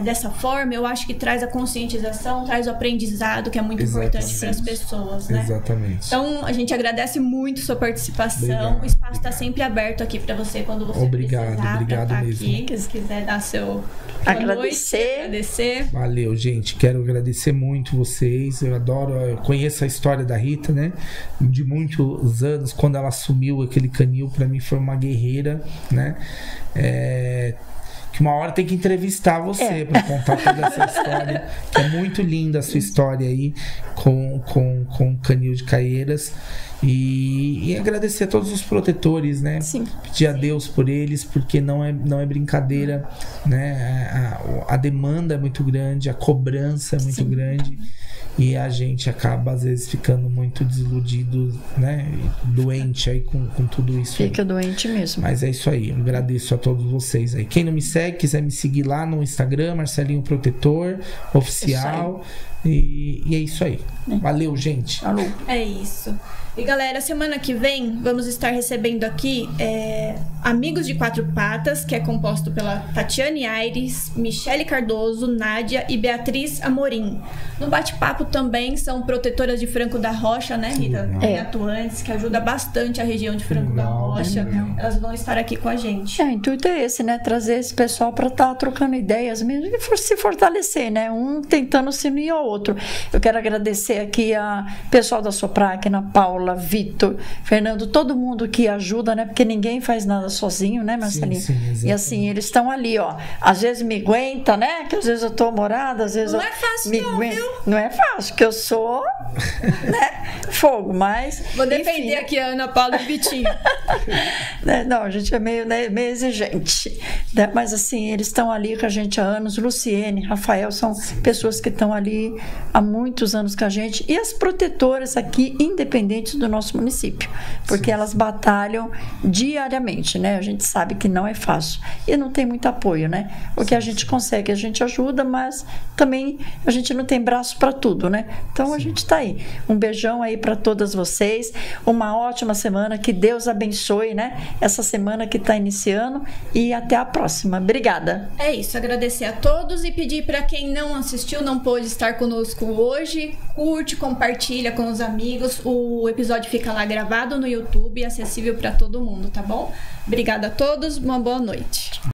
dessa forma, eu acho que traz a conscientização, traz o aprendizado, que é muito importante para as pessoas, né? Exatamente. Então, a gente agradece muito sua participação. Obrigado, o espaço está sempre aberto aqui para você quando você precisar. Obrigado mesmo. Aqui, se quiser dar seu agradecer. Valeu, gente. Quero agradecer muito vocês. Eu conheço a história da Rita, né? De muitos anos, quando ela assumiu aquele canil, para mim foi uma guerreira, né? Que uma hora tem que entrevistar você para contar toda essa história, que é muito linda a sua história aí com o canil de Caieiras. E agradecer a todos os protetores, né? Sim. Pedir a Deus por eles, porque não é brincadeira, né? A demanda é muito grande, a cobrança é muito grande. E a gente acaba, às vezes, ficando muito desiludido, né? Doente aí com tudo isso. Fica doente mesmo. Mas é isso aí. Eu agradeço a todos vocês aí. Quem não me segue, quiser me seguir lá no Instagram, Marcelinho Protetor Oficial. E é isso aí. Valeu, gente. Alô. É isso. E galera, semana que vem vamos estar recebendo aqui Amigos de Quatro Patas, que é composto pela Tatiane Aires, Michele Cardoso, Nádia e Beatriz Amorim. No bate-papo também são protetoras de Franco da Rocha, né, Rita? Atuantes, que ajuda bastante a região de Franco da Rocha. Elas vão estar aqui com a gente. O intuito é esse, né? Trazer esse pessoal para estar trocando ideias mesmo e se fortalecer, né? Um tentando se unir ao outro. Eu quero agradecer aqui a pessoal da Soprac, Ana Paula, Vitor, Fernando, todo mundo que ajuda, né? Porque ninguém faz nada sozinho, né, Marcelinho? Sim, e assim, eles estão ali, ó. Às vezes me aguenta, né? Que às vezes eu tô morada, às vezes não é fácil me não, aguenta. Viu? Não é fácil, porque eu sou, né? Fogo, mas... Vou defender aqui a Ana Paula e o Vitinho. Não, a gente é meio exigente, né? Mas assim, eles estão ali com a gente há anos. Luciene, Rafael, são pessoas que estão ali há muitos anos com a gente. E as protetoras aqui, independentes do nosso município, porque elas batalham diariamente, né? A gente sabe que não é fácil e não tem muito apoio, né? O que a gente consegue, a gente ajuda, mas também a gente não tem braço para tudo, né? Então a gente tá aí. Um beijão aí para todas vocês, uma ótima semana, que Deus abençoe, né? Essa semana que tá iniciando, e até a próxima. Obrigada. É isso, agradecer a todos e pedir para quem não assistiu, não pôde estar conosco hoje, curte, compartilha com os amigos. O episódio fica lá gravado no YouTube, acessível para todo mundo, tá bom? Obrigada a todos, uma boa noite.